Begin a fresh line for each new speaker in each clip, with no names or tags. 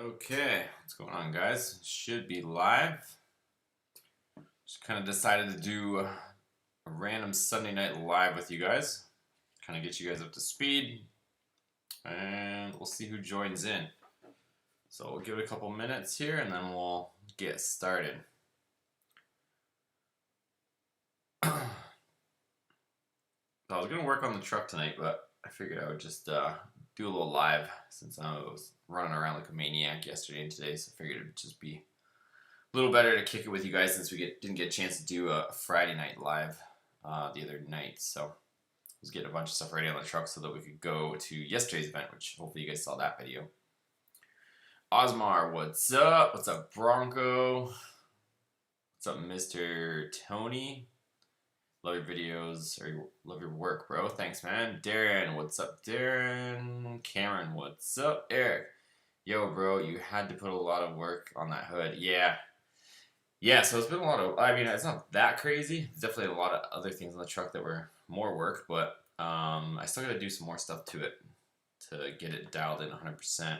Okay, what's going on, guys? Should be live. Just kind of decided to do a random Sunday night live with you guys. Kind of get you guys up to speed, and we'll see who joins in. So we'll give it a couple minutes here, and then we'll get started. I was going to work on the truck tonight, but I figured I would just do a little live since I was running around like a maniac yesterday and today, so I figured it would just be a little better to kick it with you guys since we didn't get a chance to do a Friday night live the other night. So I was getting a bunch of stuff ready on the truck so that we could go to yesterday's event, which hopefully you guys saw that video. Osmar, what's up? What's up, Bronco? What's up, Mr. Tony? Love your videos, or love your work, bro. Thanks, man. Darren, what's up, Darren? Cameron, what's up? Eric, yo, bro, you had to put a lot of work on that hood. Yeah, so it's been a lot of, I mean, it's not that crazy. There's definitely a lot of other things on the truck that were more work, but I still got to do some more stuff to it to get it dialed in 100%.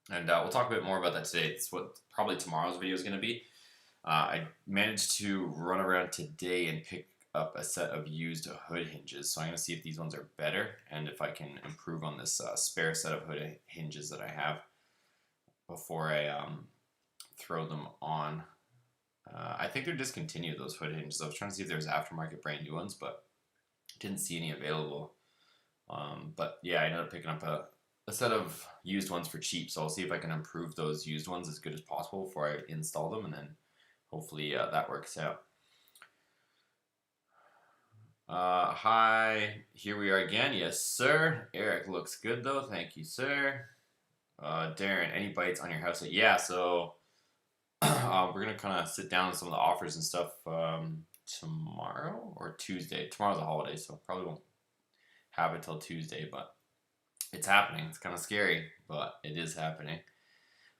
And we'll talk a bit more about that today. It's what probably tomorrow's video is going to be. I managed to run around today and pick up a set of used hood hinges, so I'm going to see if these ones are better and if I can improve on this spare set of hood hinges that I have before I throw them on. I think they're discontinued, those hood hinges. I was trying to see if there's aftermarket brand new ones, but didn't see any available. But yeah, I ended up picking up a set of used ones for cheap, so I'll see if I can improve those used ones as good as possible before I install them, and then hopefully that works out. Hi, here we are again. Yes, sir. Eric looks good though. Thank you, sir. Darren, any bites on your house? Yeah, so we're gonna kind of sit down on some of the offers and stuff tomorrow or Tuesday. Tomorrow's a holiday, so probably won't have it till Tuesday, but it's happening. It's kind of scary, but it is happening.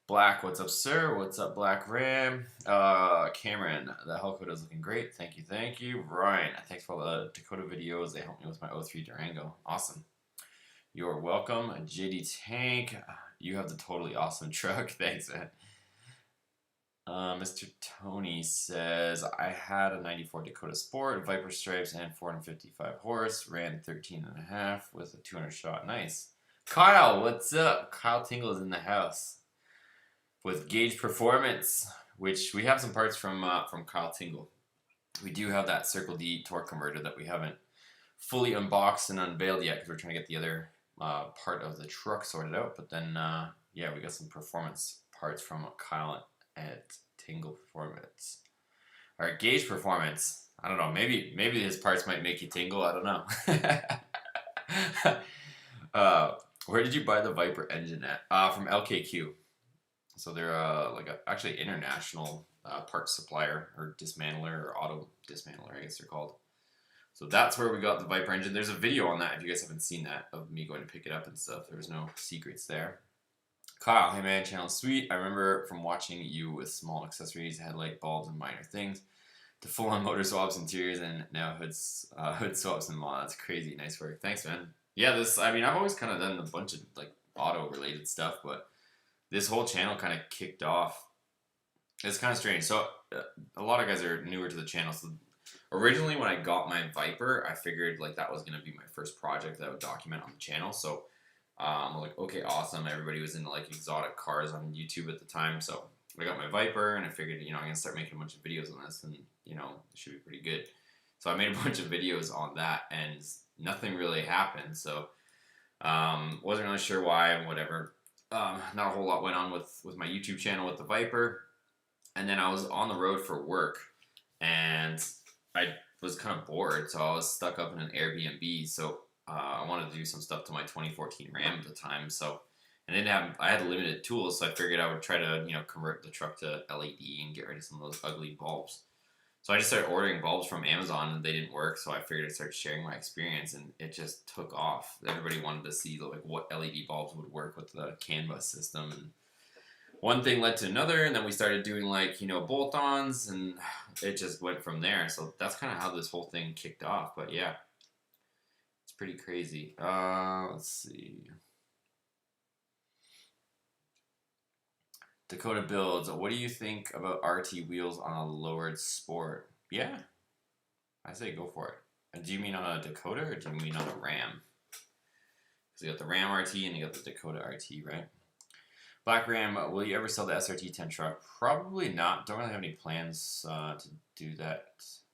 Black, what's up, sir? What's up, Black Ram? Cameron, the Hellcoda is looking great. Thank you, thank you. Ryan, thanks for all the Dakota videos. They helped me with my 03 Durango. Awesome. You're welcome. JD Tank, you have the totally awesome truck. Thanks, man. Mr. Tony says, I had a 94 Dakota Sport, Viper stripes, and 455 horse. Ran 13.5 with a 200 shot. Nice. Kyle, what's up? Kyle Tingle is in the house with Gauge Performance, which we have some parts from Kyle Tingle. We do have that Circle D torque converter that we haven't fully unboxed and unveiled yet because we're trying to get the other part of the truck sorted out. But then, yeah, we got some performance parts from Kyle at Tingle Performance. All right, Gauge Performance. I don't know. Maybe his parts might make you tingle. I don't know. Where did you buy the Viper engine at? From LKQ. So they're actually international parts supplier or dismantler or auto dismantler, I guess they're called. So that's where we got the Viper engine. There's a video on that if you guys haven't seen that of me going to pick it up and stuff. There's no secrets there. Kyle, hey man, channel sweet. I remember from watching you with small accessories, headlight bulbs, and minor things, to full-on motor swaps, interiors, and now hood swaps and mod. That's crazy. Nice work. Thanks, man. Yeah, I've always kind of done a bunch of like auto-related stuff, but this whole channel kind of kicked off. It's kind of strange. So a lot of guys are newer to the channel. So originally when I got my Viper, I figured like that was going to be my first project that I would document on the channel. So I'm like, okay, awesome. Everybody was into like exotic cars on YouTube at the time. So I got my Viper and I figured, I'm going to start making a bunch of videos on this and, it should be pretty good. So I made a bunch of videos on that and nothing really happened. So wasn't really sure why, whatever. Not a whole lot went on with my YouTube channel with the Viper. And then I was on the road for work and I was kind of bored. So I was stuck up in an Airbnb. So I wanted to do some stuff to my 2014 Ram at the time. So I had limited tools. So I figured I would try to, convert the truck to LED and get rid of some of those ugly bulbs. So I just started ordering bulbs from Amazon and they didn't work. So I figured I'd start sharing my experience and it just took off. Everybody wanted to see like what LED bulbs would work with the Canvas system. And one thing led to another. And then we started doing like, bolt-ons and it just went from there. So that's kind of how this whole thing kicked off. But yeah, it's pretty crazy. Let's see. Dakota builds. What do you think about RT wheels on a lowered Sport? Yeah, I say go for it. Do you mean on a Dakota or do you mean on a Ram? Because you got the Ram RT and you got the Dakota RT, right? Black Ram, will you ever sell the SRT10 truck? Probably not. Don't really have any plans to do that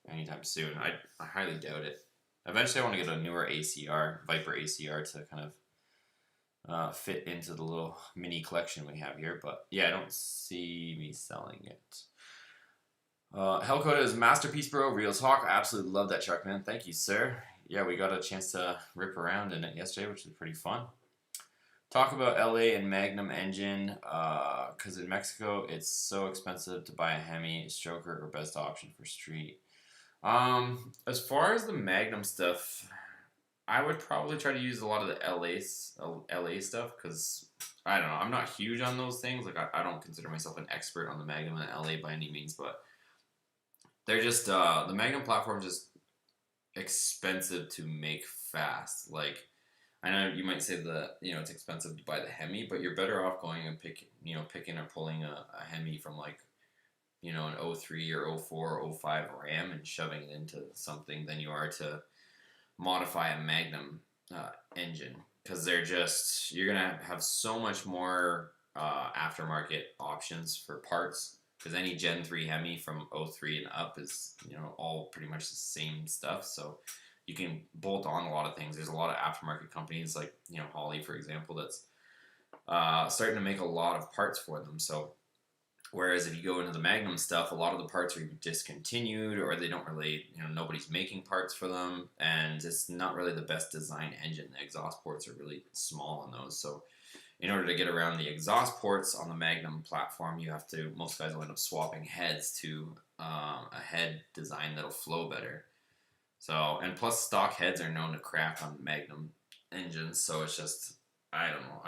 anytime soon. I highly doubt it. Eventually, I want to get a newer ACR, Viper ACR, to kind of fit into the little mini collection we have here. But yeah, I don't see me selling it. Hellcoda is masterpiece, bro. Real talk. I absolutely love that truck, man. Thank you, sir. Yeah, we got a chance to rip around in it yesterday, which was pretty fun. Talk about LA and Magnum engine, because in Mexico it's so expensive to buy a Hemi, stroker, or best option for street. As far as the Magnum stuff, I would probably try to use a lot of the LA stuff, because I don't know, I'm not huge on those things. Like I don't consider myself an expert on the Magnum and LA by any means, but they're just the Magnum platform is just expensive to make fast. Like, I know you might say that, you know, it's expensive to buy the Hemi, but you're better off going and picking or pulling a Hemi from, like, you know, an 03 or 04 or 05 Ram and shoving it into something than you are to modify a Magnum engine, because you're gonna have so much more aftermarket options for parts, because any Gen 3 Hemi from 03 and up is, you know, all pretty much the same stuff. So you can bolt on a lot of things. There's a lot of aftermarket companies like, you know, Holly, for example, that's starting to make a lot of parts for them. So whereas if you go into the Magnum stuff, a lot of the parts are discontinued, or they don't really, you know, nobody's making parts for them, and it's not really the best design engine. The exhaust ports are really small on those. So in order to get around the exhaust ports on the Magnum platform, most guys will end up swapping heads to a head design that'll flow better. So, and plus stock heads are known to crack on Magnum engines, so it's just, I don't know,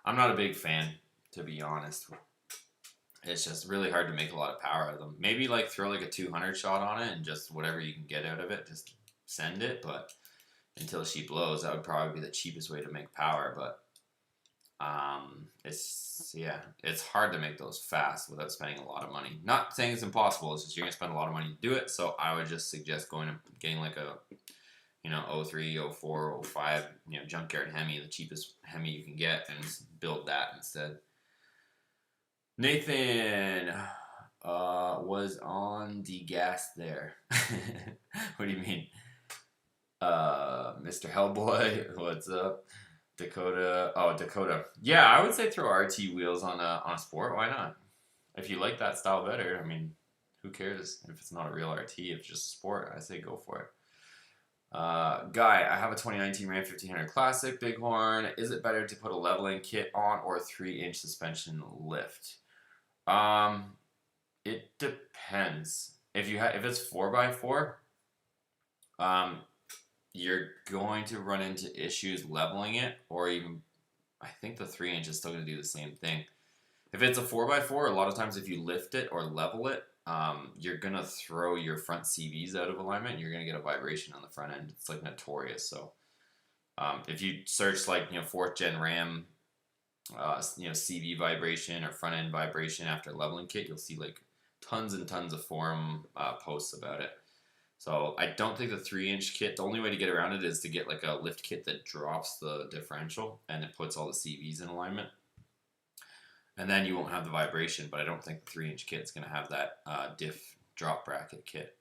I'm not a big fan, to be honest. It's just really hard to make a lot of power out of them. Maybe like throw like a 200 shot on it and just whatever you can get out of it, just send it, but until she blows, that would probably be the cheapest way to make power. But it's hard to make those fast without spending a lot of money. Not saying it's impossible, it's just you're gonna spend a lot of money to do it. So I would just suggest going and getting like a, you know, 03, 04, 05, you know, junkyard Hemi, the cheapest Hemi you can get, and build that instead. Nathan was on the gas there. What do you mean? Mr. Hellboy, what's up? Dakota. Yeah, I would say throw RT wheels on a Sport. Why not? If you like that style better, I mean, who cares if it's not a real RT? If it's just a Sport, I say go for it. Guy, I have a 2019 Ram 1500 Classic Bighorn. Is it better to put a leveling kit on or 3-inch suspension lift? It depends. If it's 4x4, you're going to run into issues leveling it, or even, I think the 3-inch is still going to do the same thing. If it's a 4x4, a lot of times if you lift it or level it, you're going to throw your front CVs out of alignment. You're going to get a vibration on the front end. It's like notorious. So if you search like, you know, 4th gen Ram, you know, CV vibration or front end vibration after leveling kit, you'll see like tons and tons of forum posts about it. So I don't think the 3-inch kit, the only way to get around it is to get like a lift kit that drops the differential and it puts all the CVs in alignment. And then you won't have the vibration, but I don't think the 3-inch kit is going to have that diff drop bracket kit.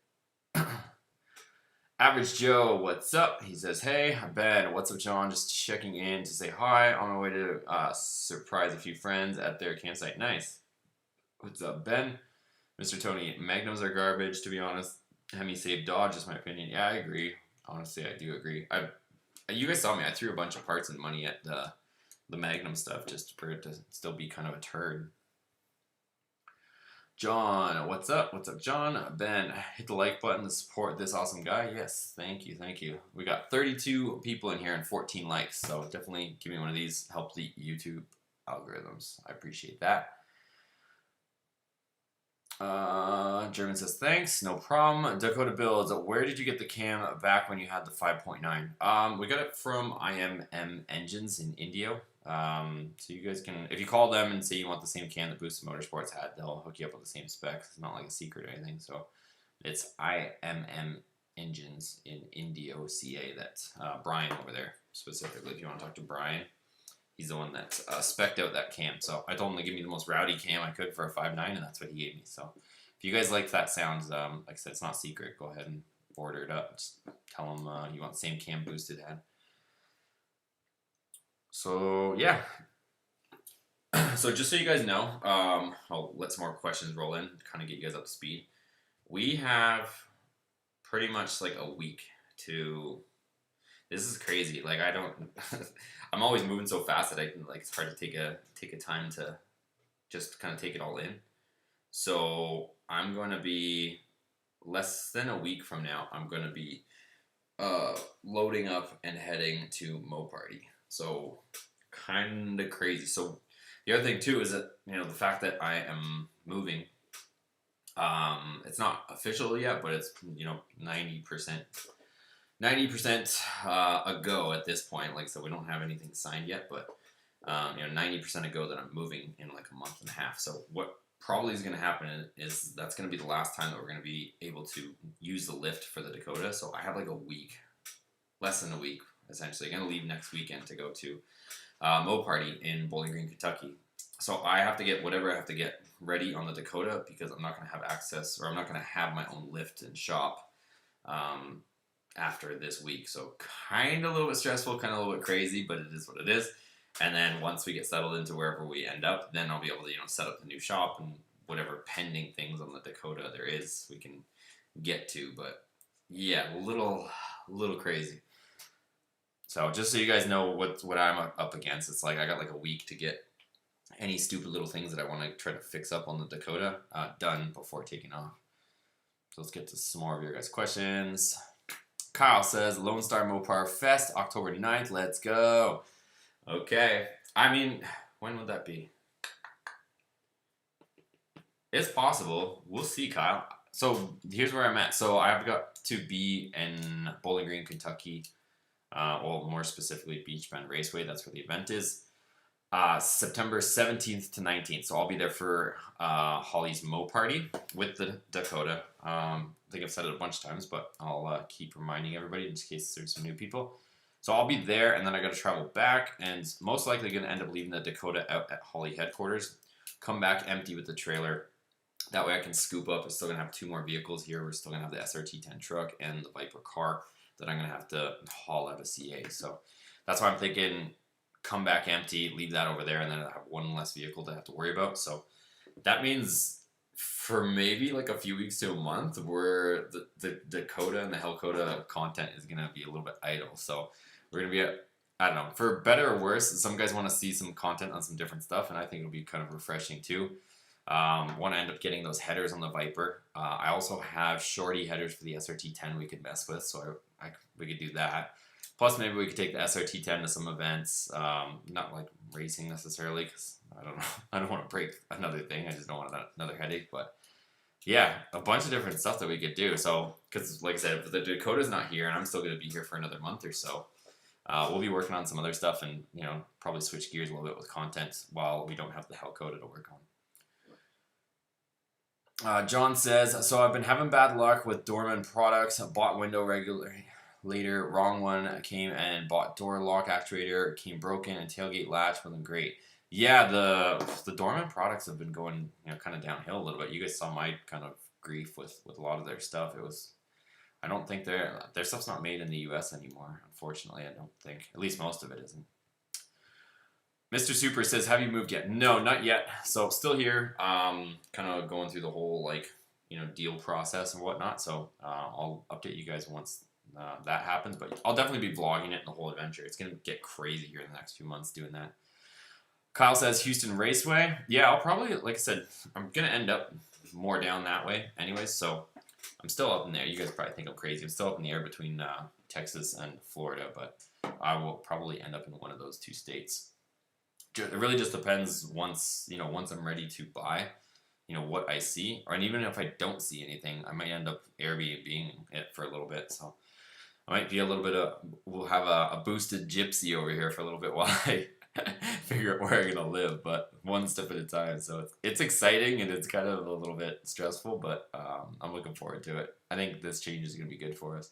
Average Joe, what's up? He says, hey, Ben, what's up, John? Just checking in to say hi. On my way to surprise a few friends at their campsite. Nice. What's up, Ben? Mr. Tony, Magnums are garbage, to be honest. Hemi saved Dodge is my opinion. Yeah, I agree. Honestly, I do agree. You guys saw me. I threw a bunch of parts and money at the Magnum stuff just for it to still be kind of a turd. John, what's up? What's up, John? Ben, hit the like button to support this awesome guy. Yes, thank you, thank you. We got 32 people in here and 14 likes, so definitely give me one of these. Help the YouTube algorithms. I appreciate that. German says, thanks, no problem. Dakota builds, where did you get the cam back when you had the 5.9? We got it from IMM Engines in Indio. So you guys can, if you call them and say you want the same cam that Boosted Motorsports had, they'll hook you up with the same specs. It's not like a secret or anything. So it's IMM Engines in India OCA. That's Brian over there specifically. If you want to talk to Brian, he's the one that spec'd out that cam. So I told him to give me the most rowdy cam I could for a 5.9, and that's what he gave me. So if you guys like that sound, like I said, it's not secret. Go ahead and order it up. Just tell him you want the same cam Boosted had. So yeah. So just so you guys know, I'll let some more questions roll in to kind of get you guys up to speed. We have pretty much like a week to. This is crazy. Like I don't. I'm always moving so fast that I can like it's hard to take a time to just kind of take it all in. So I'm going to be less than a week from now. I'm going to be loading up and heading to MOPAR. So kind of crazy. So the other thing too is that the fact that I am moving. It's not official yet, but it's 90% a go at this point. Like so, we don't have anything signed yet, but 90% a go that I'm moving in like a month and a half. So what probably is going to happen is that's going to be the last time that we're going to be able to use the lift for the Dakota. So I have like a week, less than a week, essentially. I'm going to leave next weekend to go to MOPAR in Bowling Green, Kentucky. So I have to get whatever I have to get ready on the Dakota because I'm not going to have access, or I'm not going to have my own lift and shop after this week. So kind of a little bit stressful, kind of a little bit crazy, but it is what it is. And then once we get settled into wherever we end up, then I'll be able to set up the new shop and whatever pending things on the Dakota there is we can get to. But yeah, a little crazy. So just so you guys know what I'm up against, it's like I got like a week to get any stupid little things that I want to try to fix up on the Dakota done before taking off. So let's get to some more of your guys' questions. Kyle says, Lone Star MOPAR Fest, October 9th. Let's go. Okay. I mean, when would that be? It's possible. We'll see, Kyle. So here's where I'm at. So I've got to be in Bowling Green, Kentucky. Well, more specifically, Beach Bend Raceway. That's where the event is. September 17th to 19th. So I'll be there for Holly's MOPAR with the Dakota. I think I've said it a bunch of times, but I'll keep reminding everybody in case there's some new people. So I'll be there, and then I got to travel back, and most likely going to end up leaving the Dakota out at Holly headquarters. Come back empty with the trailer. That way I can scoop up. We're still going to have 2 more vehicles here. We're still going to have the SRT10 truck and the Viper car that I'm going to have to haul out of CA. So that's why I'm thinking come back empty, leave that over there, and then I have 1 less vehicle to have to worry about. So that means for maybe like a few weeks to a month where the Dakota and the Hellcoda content is going to be a little bit idle. So we're going to be at, I don't know, for better or worse, some guys want to see some content on some different stuff, and I think it'll be kind of refreshing too. Want to end up getting those headers on the Viper. I also have shorty headers for the SRT10 we could mess with, so we could do that. Plus, maybe we could take the SRT10 to some events, not like racing necessarily, because I don't know, I don't want to break another thing. I just don't want another headache. But yeah, a bunch of different stuff that we could do. So, because like I said, if the Dakota's not here, and I'm still going to be here for another month or so, we'll be working on some other stuff, and probably switch gears a little bit with content while we don't have the Hellcoda to work on. John says, so I've been having bad luck with Dorman products. Bought window regulator, wrong one. Came and bought door lock actuator, came broken, and tailgate latch wasn't great. Yeah, the Dorman products have been going kind of downhill a little bit. You guys saw my kind of grief with a lot of their stuff. It was, I don't think their stuff's not made in the U.S. anymore. Unfortunately, I don't think. At least most of it isn't. Mr. Super says, have you moved yet? No, not yet. So still here, kind of going through the whole deal process and whatnot. So I'll update you guys once that happens. But I'll definitely be vlogging it in the whole adventure. It's gonna get crazy here in the next few months doing that. Kyle says Houston Raceway. Yeah, I'll probably, like I said, I'm gonna end up more down that way, anyways. So I'm still up in there. You guys probably think I'm crazy. I'm still up in the air between Texas and Florida, but I will probably end up in one of those 2 states. It really just depends once I'm ready to buy, what I see. And even if I don't see anything, I might end up Airbnb-ing it for a little bit. So I might be a little bit we'll have a boosted gypsy over here for a little bit while I figure out where I'm gonna live, but one step at a time. So it's exciting and it's kind of a little bit stressful, but I'm looking forward to it. I think this change is gonna be good for us.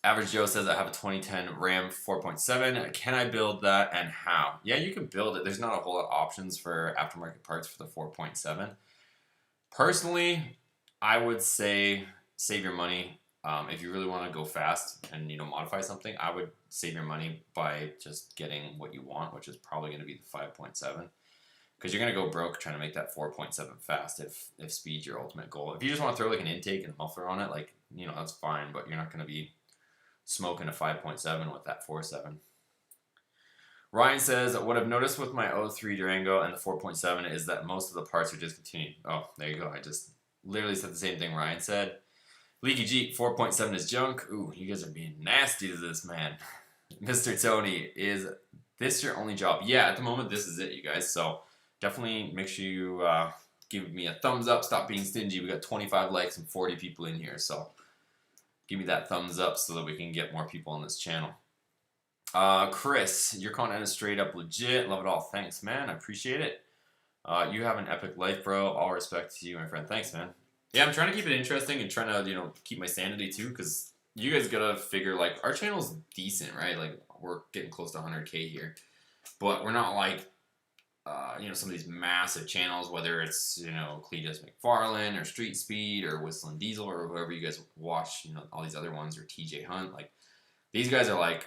Average Joe says, I have a 2010 Ram 4.7. Can I build that and how? Yeah, you can build it. There's not a whole lot of options for aftermarket parts for the 4.7. Personally, I would say save your money. If you really want to go fast and modify something, I would save your money by just getting what you want, which is probably going to be the 5.7. Because you're going to go broke trying to make that 4.7 fast if speed's your ultimate goal. If you just want to throw like an intake and a muffler on it, like, that's fine, but you're not going to be smoking a 5.7 with that 4.7. Ryan says, what I've noticed with my 03 Durango and the 4.7 is that most of the parts are discontinued. Oh, there you go. I just literally said the same thing Ryan said. Leaky Jeep 4.7 is junk. Ooh, you guys are being nasty to this man. Mr. Tony, is this your only job? Yeah, at the moment this is it, you guys. So definitely make sure you give me a thumbs up. Stop being stingy. We got 25 likes and 40 people in here. So give me that thumbs up so that we can get more people on this channel. Chris, your content is straight up legit. Love it all. Thanks, man. I appreciate it. You have an epic life, bro. All respect to you, my friend. Thanks, man. Yeah, I'm trying to keep it interesting and trying to, keep my sanity too, because you guys gotta figure, like, our channel's decent, right? Like, we're getting close to 100K here. But we're not like, some of these massive channels, whether it's, Cletus McFarlane or Street Speed or Whistling Diesel or whoever you guys watch, all these other ones, or TJ Hunt. Like, these guys are like,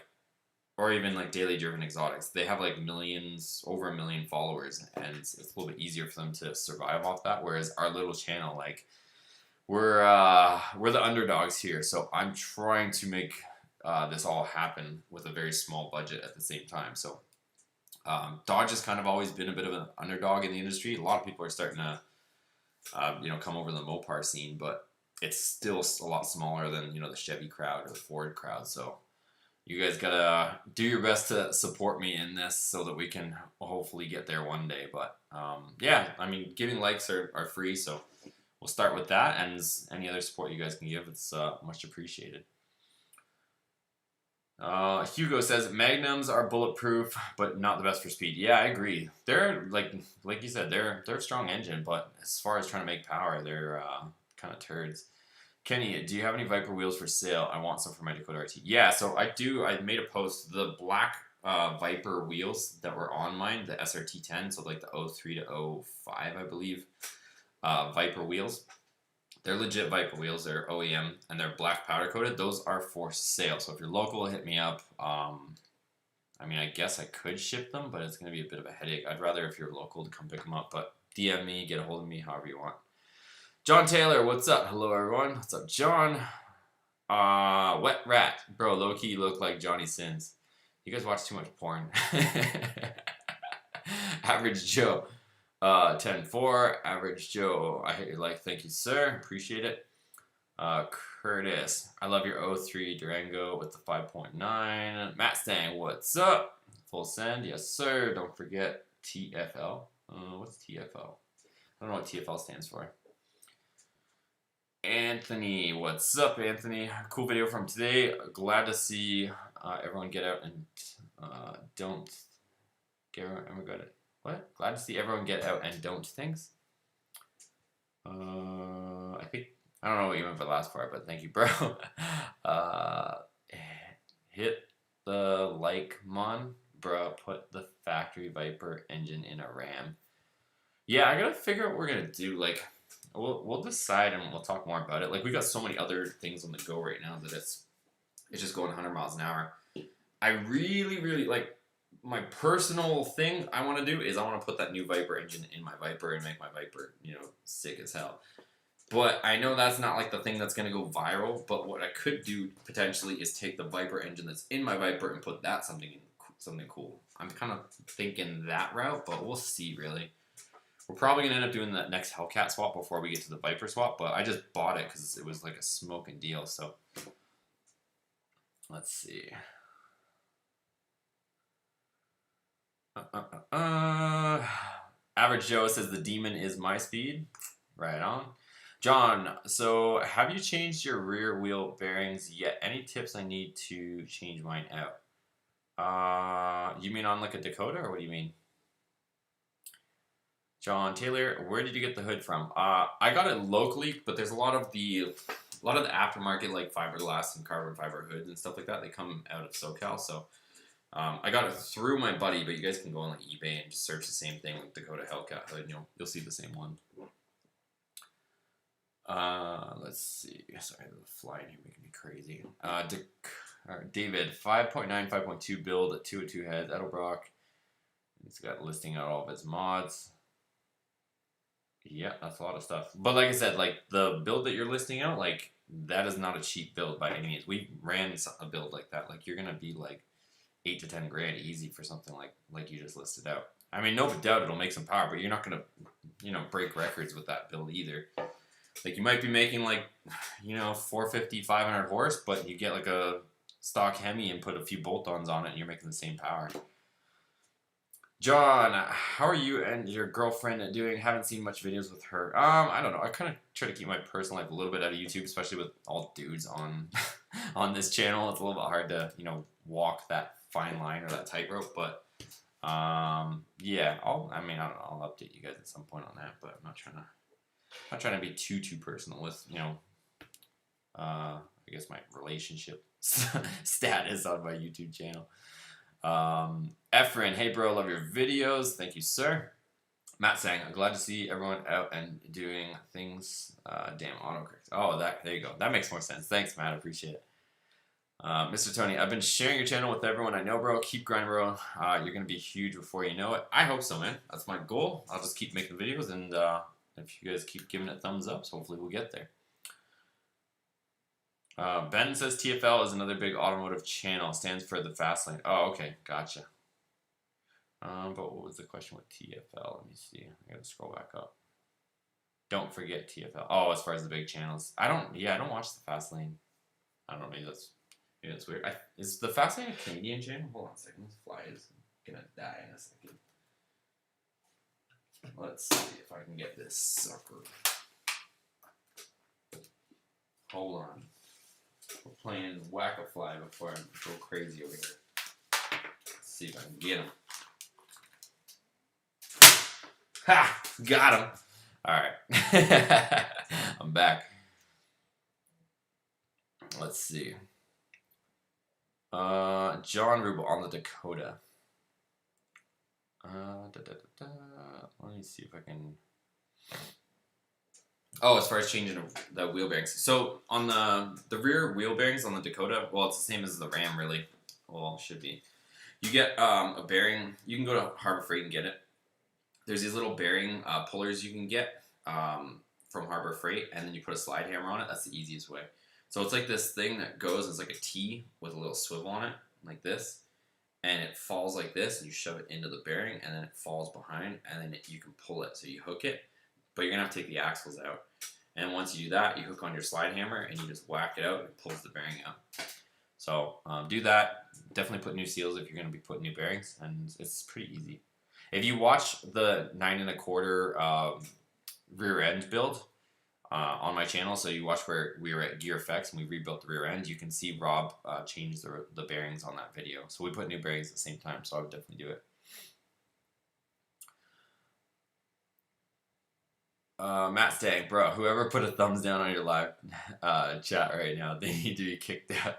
or even like Daily Driven Exotics, they have like millions, over 1 million followers, and it's a little bit easier for them to survive off that. Whereas our little channel, like, we're the underdogs here, so I'm trying to make this all happen with a very small budget at the same time. So Dodge has kind of always been a bit of an underdog in the industry. A lot of people are starting to come over the MOPAR scene, but it's still a lot smaller than the Chevy crowd or the Ford crowd. So you guys gotta do your best to support me in this so that we can hopefully get there one day. But yeah, I mean, giving likes are free, so we'll start with that, and any other support you guys can give, it's much appreciated. Hugo says, Magnums are bulletproof, but not the best for speed. Yeah, I agree. They're, like you said, they're a strong engine, but as far as trying to make power, they're kind of turds. Kenny, do you have any Viper wheels for sale? I want some for my Dakota RT. Yeah, so I do. I made a post. The black Viper wheels that were on mine, the SRT10, so like the 03 to 05, I believe, Viper wheels. They're legit Viper wheels. They're OEM, and they're black powder coated. Those are for sale. So if you're local, hit me up. I mean, I guess I could ship them, but it's going to be a bit of a headache. I'd rather, if you're local, to come pick them up. But DM me, get a hold of me, however you want. John Taylor, what's up? Hello, everyone. What's up, John? Wet Rat. Bro, low-key, you look like Johnny Sins. You guys watch too much porn. Average Joe. 10-4. Average Joe. I hit your like. Thank you, sir. Appreciate it. Curtis. I love your 03 Durango with the 5.9. Mustang, what's up? Full send. Yes, sir. Don't forget TFL. What's TFL? I don't know what TFL stands for. Anthony, what's up, Anthony? Cool video from today. Glad to see everyone get out and don't get everyone got it. What? Glad to see everyone get out and don't things. I don't know what you meant by the last part, but thank you, bro. Hit the like, mon, bro. Put the factory Viper engine in a Ram. Yeah, I gotta figure out what we're gonna do. Like, we'll decide and we'll talk more about it. Like, we got so many other things on the go right now that it's just going 100 miles an hour. I really, really, like, my personal thing I want to do is I want to put that new Viper engine in my Viper and make my Viper, sick as hell. But I know that's not like the thing that's going to go viral. But what I could do potentially is take the Viper engine that's in my Viper and put that something cool. I'm kind of thinking that route, but we'll see, really. We're probably going to end up doing that next Hellcat swap before we get to the Viper swap, but I just bought it because it was like a smoking deal, so let's see. Average Joe says the Demon is my speed. Right on. John, so have you changed your rear wheel bearings yet? Any tips I need to change mine out? You mean on like a Dakota, or what do you mean? John Taylor, where did you get the hood from? I got it locally, but there's a lot of the aftermarket like fiberglass and carbon fiber hoods and stuff like that. They come out of SoCal, so I got it through my buddy. But you guys can go on like eBay and just search the same thing, like Dakota Hellcat hood, and you'll see the same one. Let's see. Sorry, the flying here making me crazy. David, 5.9, 5.2 build at 202 heads, Edelbrock. He's got listing out all of his mods. Yeah, that's a lot of stuff. But like I said, like the build that you're listing out, like that is not a cheap build by any means. We ran a build like that. Like you're gonna be like 8 to 10 grand easy for something like you just listed out. I mean, no doubt it'll make some power, but you're not gonna, break records with that build either. Like you might be making like, 450, 500 horse, but you get like a stock Hemi and put a few bolt-ons on it, and you're making the same power. John, how are you and your girlfriend doing? Haven't seen much videos with her. I don't know. I kind of try to keep my personal life a little bit out of YouTube, especially with all dudes on on this channel. It's a little bit hard to, walk that fine line or that tightrope. But yeah, I'll update you guys at some point on that. But I'm not trying to be too personal with, I guess my relationship status on my YouTube channel. Efren, hey bro, love your videos. Thank you, sir. Matt saying, I'm glad to see everyone out and doing things. Damn, autocorrect. Oh, there you go. That makes more sense. Thanks, Matt. I appreciate it. Mr. Tony, I've been sharing your channel with everyone I know, bro. Keep grinding, bro. You're going to be huge before you know it. I hope so, man. That's my goal. I'll just keep making videos, and if you guys keep giving it thumbs ups, hopefully we'll get there. Ben says TFL is another big automotive channel. Stands for the fast lane. Oh, okay. Gotcha. But what was the question with TFL? Let me see. I gotta scroll back up. Don't forget TFL. Oh, as far as the big channels. I don't watch the fast lane. I don't know. Maybe that's weird. Is the fast lane a Canadian channel? Hold on a second. This fly is gonna die in a second. Let's see if I can get this sucker. Hold on. We're playing Whack-A-Fly before I go crazy over here. Let's see if I can get him. Ha! Got him! Alright. I'm back. Let's see. John Rubel on the Dakota. Let me see if I can... Oh, as far as changing the wheel bearings. So on the rear wheel bearings on the Dakota, well, it's the same as the Ram, really. Well, it should be. You get a bearing. You can go to Harbor Freight and get it. There's these little bearing pullers you can get from Harbor Freight, and then you put a slide hammer on it. That's the easiest way. So it's like this thing that goes, it's like a T with a little swivel on it, like this. And it falls like this, and you shove it into the bearing, and then it falls behind, and then you can pull it. So you hook it, but you're going to have to take the axles out. And once you do that, you hook on your slide hammer, and you just whack it out, and it pulls the bearing out. So do that. Definitely put new seals if you're going to be putting new bearings, and it's pretty easy. If you watch the 9 1/4 rear end build on my channel, so you watch where we were at Gear Effects and we rebuilt the rear end, you can see Rob change the bearings on that video. So we put new bearings at the same time, so I would definitely do it. Matt Stang, bro, whoever put a thumbs down on your live chat right now, they need to be kicked out.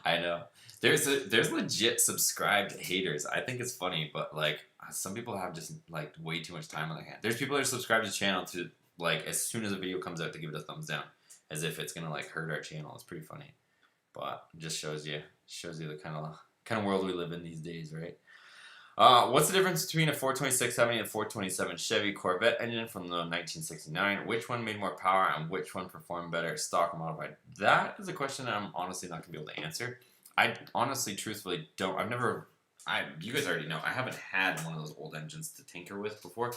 I know. There's legit subscribed haters. I think it's funny, but like some people have just like way too much time on their hand. There's people that are subscribed to the channel to like as soon as a video comes out to give it a thumbs down, as if it's gonna like hurt our channel. It's pretty funny, but it just shows you the kind of world we live in these days, right? What's the difference between a 426 Chevy and a 427 Chevy Corvette engine from the 1969? Which one made more power and which one performed better, stock or modified? That is a question that I'm honestly not going to be able to answer. I honestly, truthfully, don't. You guys already know, I haven't had one of those old engines to tinker with before.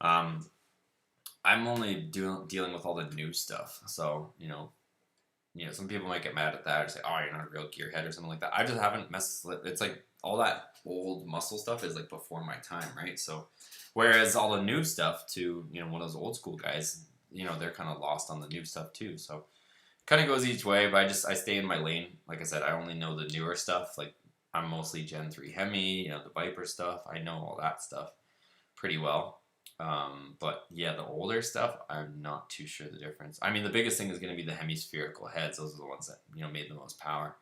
I'm only dealing with all the new stuff. So, some people might get mad at that or say, oh, you're not a real gearhead or something like that. I just haven't messed with it. It's like all that old muscle stuff is like before my time, right? So whereas all the new stuff to, one of those old school guys, they're kind of lost on the new stuff too. So kind of goes each way, but I stay in my lane. Like I said, I only know the newer stuff. Like I'm mostly Gen 3 Hemi, you know, the Viper stuff. I know all that stuff pretty well. But yeah, the older stuff, I'm not too sure the difference. I mean, the biggest thing is going to be the hemispherical heads. Those are the ones that, you know, made the most power.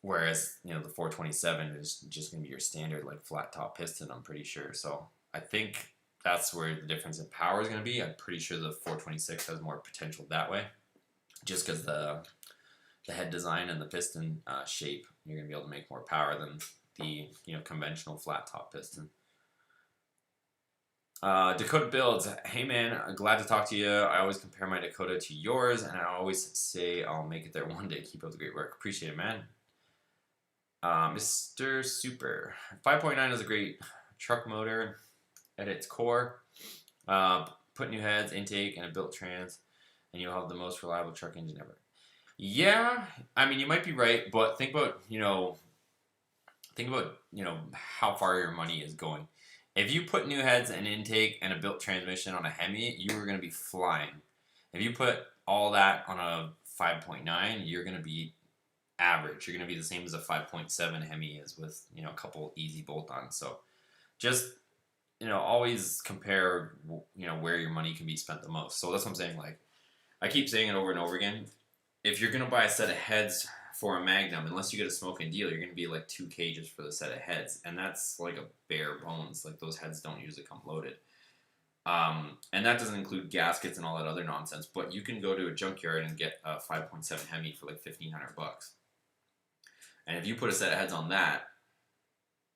Whereas, you know, the 427 is just going to be your standard, like, flat top piston, I'm pretty sure. So I think that's where the difference in power is going to be. I'm pretty sure the 426 has more potential that way, just because the head design and the piston shape, you're going to be able to make more power than the, you know, conventional flat top piston. Dakota builds. Hey man, glad to talk to you. I always compare my Dakota to yours, and I always say I'll make it there one day. Keep up the great work. Appreciate it, man. Mr. Super. 5.9 is a great truck motor at its core. Put new heads, intake, and a built trans, and you'll have the most reliable truck engine ever. Yeah, I mean, you might be right, but think about, you know, how far your money is going. If you put new heads, an intake, and a built transmission on a Hemi, you are going to be flying. If you put all that on a 5.9, you're going to be average. You're going to be the same as a 5.7 Hemi is with, you know, a couple easy bolt-ons. So just, you know, always compare, you know, where your money can be spent the most. So that's what I'm saying. Like, I keep saying it over and over again. If you're going to buy a set of heads for a Magnum, unless you get a smoking deal, you're going to be like 2 cages for the set of heads. And that's like a bare bones. Like, those heads don't usually come loaded. And that doesn't include gaskets and all that other nonsense. But you can go to a junkyard and get a 5.7 Hemi for like $1,500. And if you put a set of heads on that,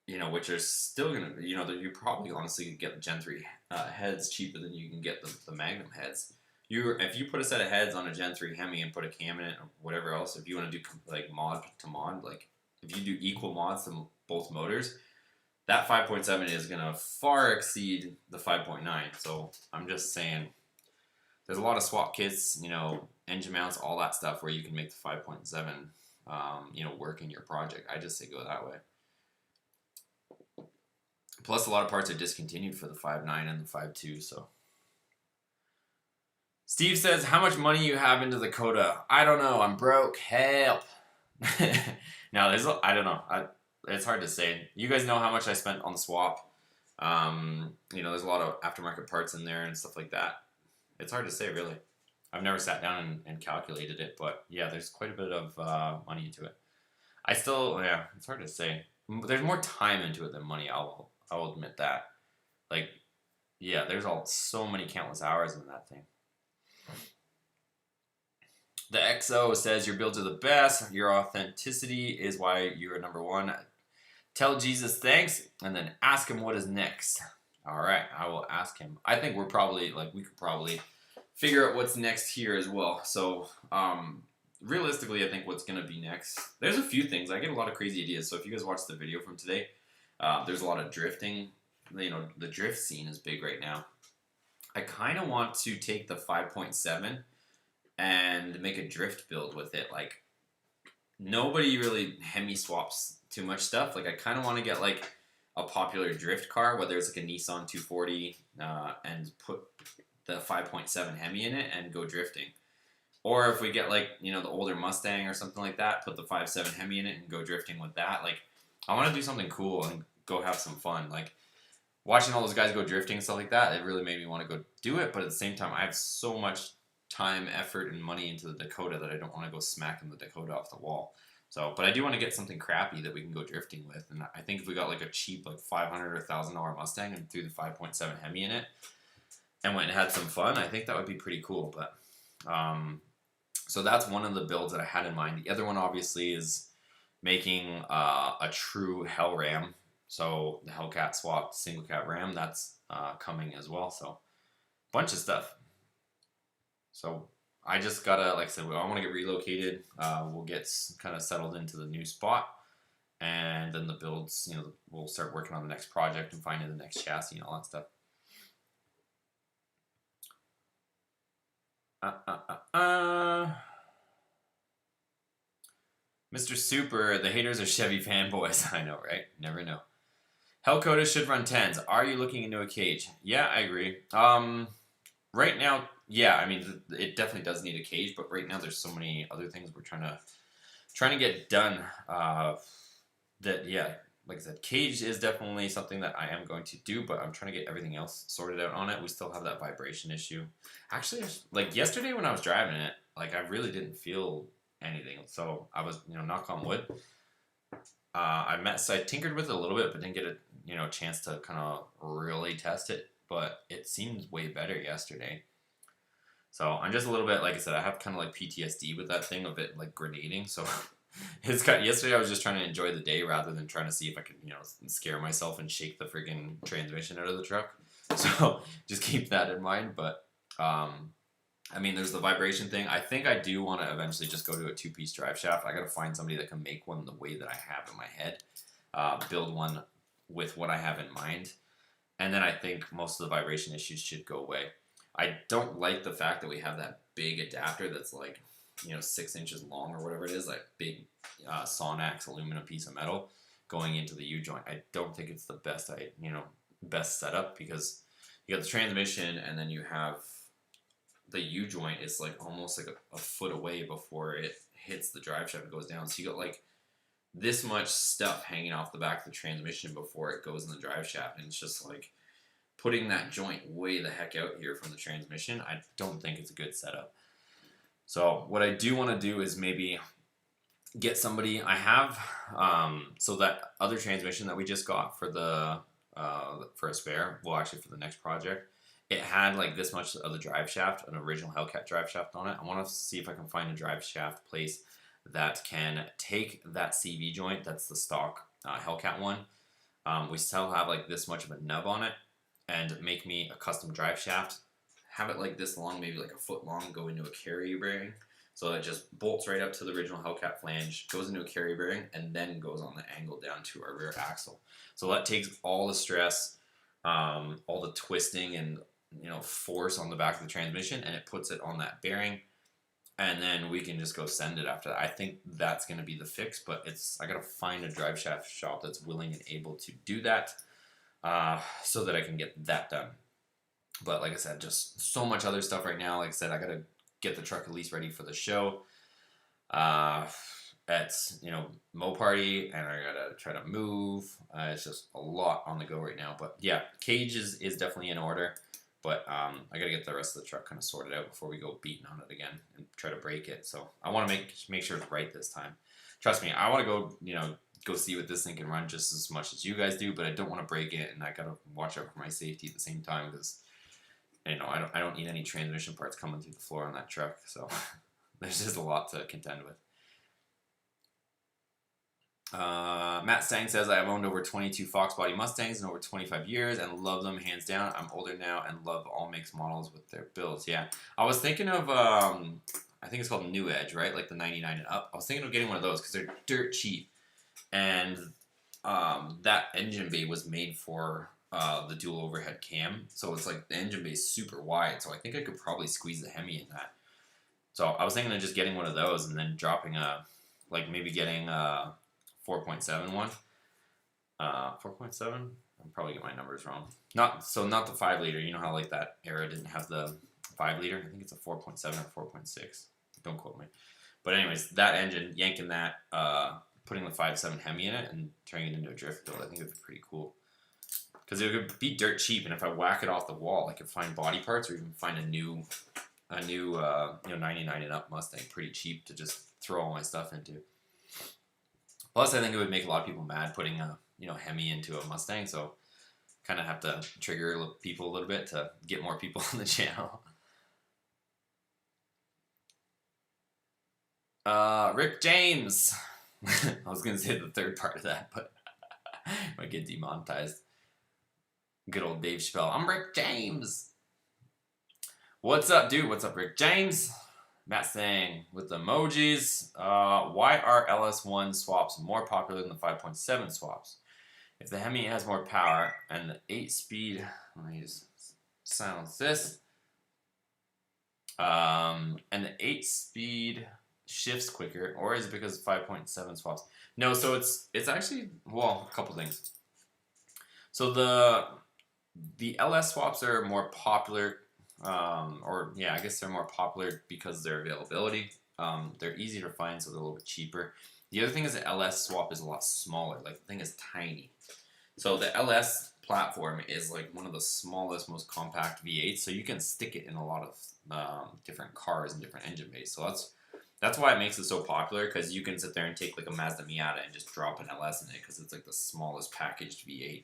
you know, which are still going to, you know, you probably honestly get the Gen 3 heads cheaper than you can get the Magnum heads. If you put a set of heads on a Gen 3 Hemi and put a cam in it or whatever else, if you want to do like mod to mod, like if you do equal mods to both motors, that 5.7 is going to far exceed the 5.9. So I'm just saying, there's a lot of swap kits, you know, engine mounts, all that stuff where you can make the 5.7, you know, work in your project. I just say go that way. Plus, a lot of parts are discontinued for the 5.9 and the 5.2, so. Steve says, how much money you have into the Dakota? I don't know. I'm broke. Help. Now, I don't know. It's hard to say. You guys know how much I spent on the swap. You know, there's a lot of aftermarket parts in there and stuff like that. It's hard to say, really. I've never sat down and calculated it, but yeah, there's quite a bit of money into it. Yeah, it's hard to say. There's more time into it than money. I'll admit that. Like, yeah, there's so many countless hours in that thing. The XO says your builds are the best. Your authenticity is why you're number one. Tell Jesus thanks, and then ask him what is next. All right, I will ask him. I think we could probably figure out what's next here as well. So, realistically, I think what's going to be next, there's a few things. I get a lot of crazy ideas. So if you guys watch the video from today, there's a lot of drifting. You know, the drift scene is big right now. I kind of want to take the 5.7 and make a drift build with it. Like, nobody really Hemi swaps too much stuff. Like, I kind of want to get like a popular drift car, whether it's like a Nissan 240, and put the 5.7 Hemi in it and go drifting. Or if we get like, you know, the older Mustang or something like that, put the 5.7 Hemi in it and go drifting with that. Like, I want to do something cool and go have some fun. Like, watching all those guys go drifting and stuff like that, it really made me want to go do it. But at the same time, I have so much time, effort, and money into the Dakota that I don't want to go smacking the Dakota off the wall. So, but I do want to get something crappy that we can go drifting with. And I think if we got like a cheap, like $500 or $1,000 Mustang and threw the 5.7 Hemi in it and went and had some fun, I think that would be pretty cool. But, so that's one of the builds that I had in mind. The other one obviously is making a true Hell Ram. So the Hellcat swapped single cab Ram, that's coming as well. So bunch of stuff. So I just gotta, like I said, I want to get relocated. We'll get kind of settled into the new spot, and then the builds, you know, we'll start working on the next project and finding the next chassis and all that stuff. Mr. Super, the haters are Chevy fanboys. I know, right? Never know. Hellcoda should run 10s. Are you looking into a cage? Yeah, I agree. Right now, yeah, I mean, it definitely does need a cage, but right now there's so many other things we're trying to trying to get done. That yeah, like I said, cage is definitely something that I am going to do, but I'm trying to get everything else sorted out on it. We still have that vibration issue. Actually, like yesterday when I was driving it, like I really didn't feel anything. So I was, knock on wood. So I tinkered with it a little bit, but didn't get a chance to kind of really test it. But it seemed way better yesterday. So I'm just a little bit, like I said, I have kind of like PTSD with that thing of it like grenading. So yesterday I was just trying to enjoy the day rather than trying to see if I could, scare myself and shake the freaking transmission out of the truck. So just keep that in mind. But I mean, there's the vibration thing. I think I do want to eventually just go to a two-piece drive shaft. I got to find somebody that can make one the way that I have in my head, build one with what I have in mind. And then I think most of the vibration issues should go away. I don't like the fact that we have that big adapter that's like, 6 inches long or whatever it is, like big Sonax aluminum piece of metal going into the U-joint. I don't think it's the best setup because you got the transmission and then you have the U-joint is like almost like a foot away before it hits the drive shaft and goes down. So you got like this much stuff hanging off the back of the transmission before it goes in the drive shaft, and it's just like putting that joint way the heck out here from the transmission. I don't think it's a good setup. So what I do want to do is maybe get somebody. I have so that other transmission that we just got for the for a spare. Well, actually for the next project, it had like this much of the drive shaft, an original Hellcat drive shaft on it. I want to see if I can find a drive shaft place that can take that CV joint. That's the stock Hellcat one. We still have like this much of a nub on it, and make me a custom drive shaft. Have it like this long, maybe like a foot long, go into a carrier bearing. So it just bolts right up to the original Hellcat flange, goes into a carrier bearing, and then goes on the angle down to our rear axle. So that takes all the stress, all the twisting and force on the back of the transmission, and it puts it on that bearing. And then we can just go send it after that. I think that's going to be the fix, but I got to find a drive shaft shop that's willing and able to do that so that I can get that done. But like I said, just so much other stuff right now. Like I said, I got to get the truck at least ready for the show. It's, MOPAR, and I got to try to move. It's just a lot on the go right now. But yeah, cage is definitely in order. But I got to get the rest of the truck kind of sorted out before we go beating on it again and try to break it. So I want to make sure it's right this time. Trust me, I want to go, go see what this thing can run just as much as you guys do, but I don't want to break it, and I got to watch out for my safety at the same time because, I don't need any transmission parts coming through the floor on that truck. So there's just a lot to contend with. Matt Stang says, I have owned over 22 Fox body Mustangs in over 25 years and love them hands down. I'm older now and love all makes models with their builds. Yeah, I was thinking of, I think it's called New Edge, right? Like the 99 and up. I was thinking of getting one of those because they're dirt cheap. And that engine bay was made for the dual overhead cam. So it's like the engine bay is super wide. So I think I could probably squeeze the Hemi in that. So I was thinking of just getting one of those and then dropping maybe getting 4.7 one. 4.7? I'm probably getting my numbers wrong. Not the 5 liter. You know how like that era didn't have the 5 liter? I think it's a 4.7 or 4.6. Don't quote me. But anyways, that engine, yanking that, putting the 5.7 Hemi in it and turning it into a drift build, I think it would be pretty cool. Because it would be dirt cheap, and if I whack it off the wall, I could find body parts or even find a new 99 and up Mustang pretty cheap to just throw all my stuff into. Plus, I think it would make a lot of people mad putting a Hemi into a Mustang, so kind of have to trigger people a little bit to get more people on the channel. Rick James. I was gonna say the third part of that, but might get demonetized. Good old Dave Chappelle. I'm Rick James. What's up, dude? What's up, Rick James? Matt saying with the emojis, why are LS1 swaps more popular than the 5.7 swaps? If the Hemi has more power and the 8-speed, let me just silence this, and the 8-speed shifts quicker, or is it because of 5.7 swaps? No, so it's actually, well, a couple things. So the LS swaps are more popular, I guess they're more popular because of their availability. They're easier to find, so they're a little bit cheaper. The other thing is the LS swap is a lot smaller. Like, the thing is tiny. So the LS platform is like one of the smallest, most compact V8s. So you can stick it in a lot of different cars and different engine bays. So that's why it makes it so popular, because you can sit there and take like a Mazda Miata and just drop an LS in it, because it's like the smallest packaged V8.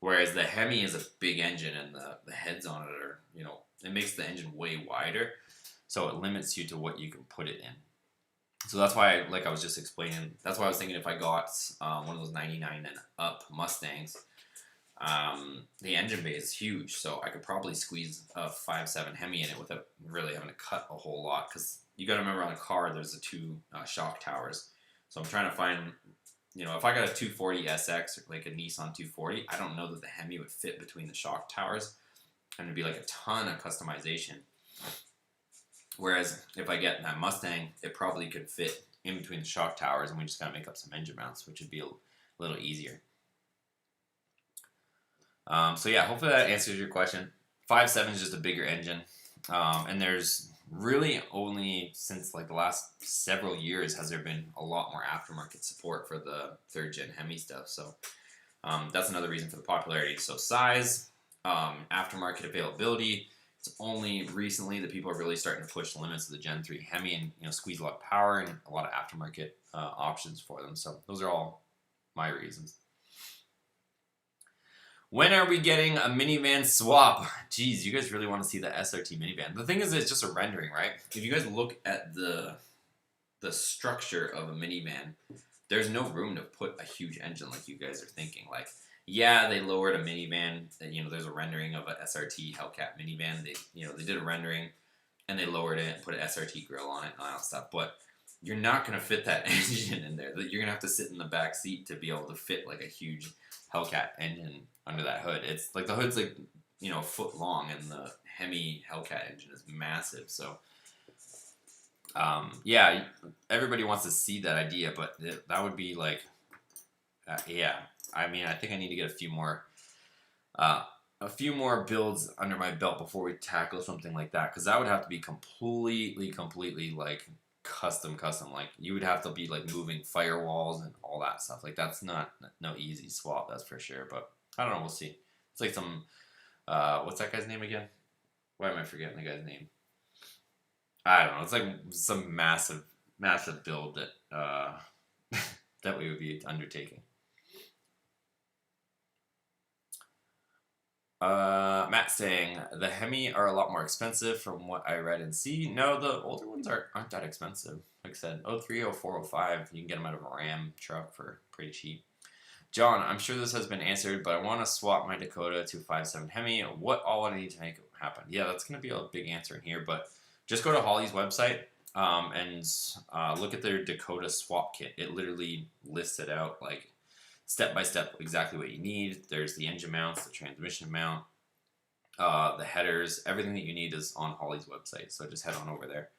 Whereas the Hemi is a big engine, and the heads on it are, you know, it makes the engine way wider. So it limits you to what you can put it in. So that's why, like I was just explaining, that's why I was thinking if I got one of those 99 and up Mustangs, the engine bay is huge, so I could probably squeeze a 5.7 Hemi in it without really having to cut a whole lot, because you got to remember on a car there's the two shock towers. So I'm trying to find, you know, if I got a 240 SX, like a Nissan 240, I don't know that the Hemi would fit between the shock towers, and it'd be like a ton of customization. Whereas if I get that Mustang, it probably could fit in between the shock towers, and we just gotta make up some engine mounts, which would be a little easier. So yeah, hopefully that answers your question. 5.7 is just a bigger engine, and there's really only since like the last several years has there been a lot more aftermarket support for the 3rd gen Hemi stuff. So that's another reason for the popularity. So size, aftermarket availability. It's only recently that people are really starting to push the limits of the Gen 3 Hemi and, you know, squeeze a lot of power and a lot of aftermarket options for them. So those are all my reasons. When are we getting a minivan swap? Geez, you guys really want to see the SRT minivan. The thing is, it's just a rendering, right? If you guys look at the structure of a minivan, there's no room to put a huge engine like you guys are thinking. Like, yeah, they lowered a minivan. You know, there's a rendering of a SRT Hellcat minivan. They did a rendering, and they lowered it and put an SRT grill on it and all that stuff. But you're not going to fit that engine in there. You're going to have to sit in the back seat to be able to fit like a huge Hellcat engine under that hood. It's like the hood's like, you know, a foot long, and the Hemi Hellcat engine is massive. So, yeah, everybody wants to see that idea, but that would be like, yeah. I mean, I think I need to get a few more builds under my belt before we tackle something like that, because that would have to be completely like custom. Like, you would have to be like moving firewalls and all that stuff. Like, that's no easy swap, that's for sure. But I don't know, we'll see. It's like some what's that guy's name again? Why am I forgetting the guy's name? I don't know. It's like some massive build that that we would be undertaking. Matt saying the Hemi are a lot more expensive from what I read and see. No, the older ones aren't that expensive. Like I said, 03, 04, 05, you can get them out of a Ram truck for pretty cheap. John, I'm sure this has been answered, but I want to swap my Dakota to 5.7 Hemi. What all I need to make it happen? Yeah, that's going to be a big answer in here, but just go to Holley's website and look at their Dakota swap kit. It literally lists it out like step by step exactly what you need. There's the engine mounts, the transmission mount, the headers, everything that you need is on Holley's website. So just head on over there.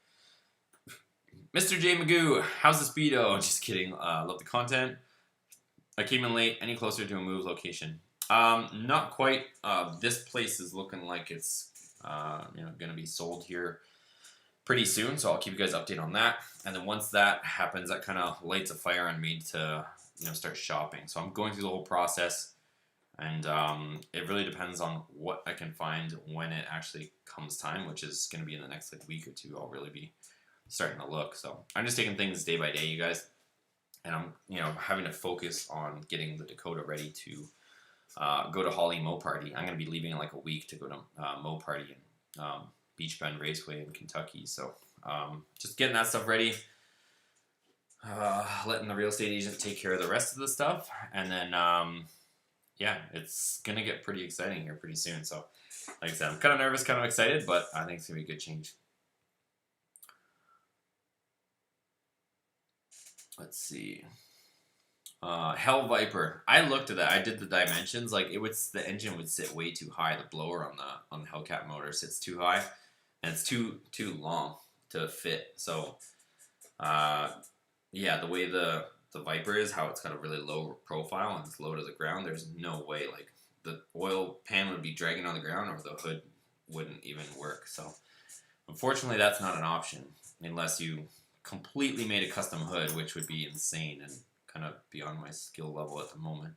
Mr. J Magoo, how's the speedo? Just kidding. Love the content. I came in late. Any closer to a move location? Not quite. This place is looking like it's going to be sold here pretty soon. So I'll keep you guys updated on that. And then once that happens, that kind of lights a fire on me to start shopping. So I'm going through the whole process, and it really depends on what I can find when it actually comes time, which is going to be in the next like week or two. I'll really be starting to look. So I'm just taking things day by day, you guys, and I'm having to focus on getting the Dakota ready to go to Holley MOPAR. I'm going to be leaving in like a week to go to MOPAR in Beach Bend Raceway in Kentucky. So just getting that stuff ready. Letting the real estate agent take care of the rest of the stuff, and then yeah, it's gonna get pretty exciting here pretty soon. So like I said, I'm kind of nervous, kind of excited, but I think it's gonna be a good change. Let's see. Hell Viper, I looked at that. I did the dimensions. Like, the engine would sit way too high. The blower on the Hellcat motor sits too high, and it's too long to fit. So yeah, the way the Viper is, how it's got a really low profile and it's low to the ground, there's no way, like, the oil pan would be dragging on the ground, or the hood wouldn't even work. So unfortunately, that's not an option unless you completely made a custom hood, which would be insane and kind of beyond my skill level at the moment.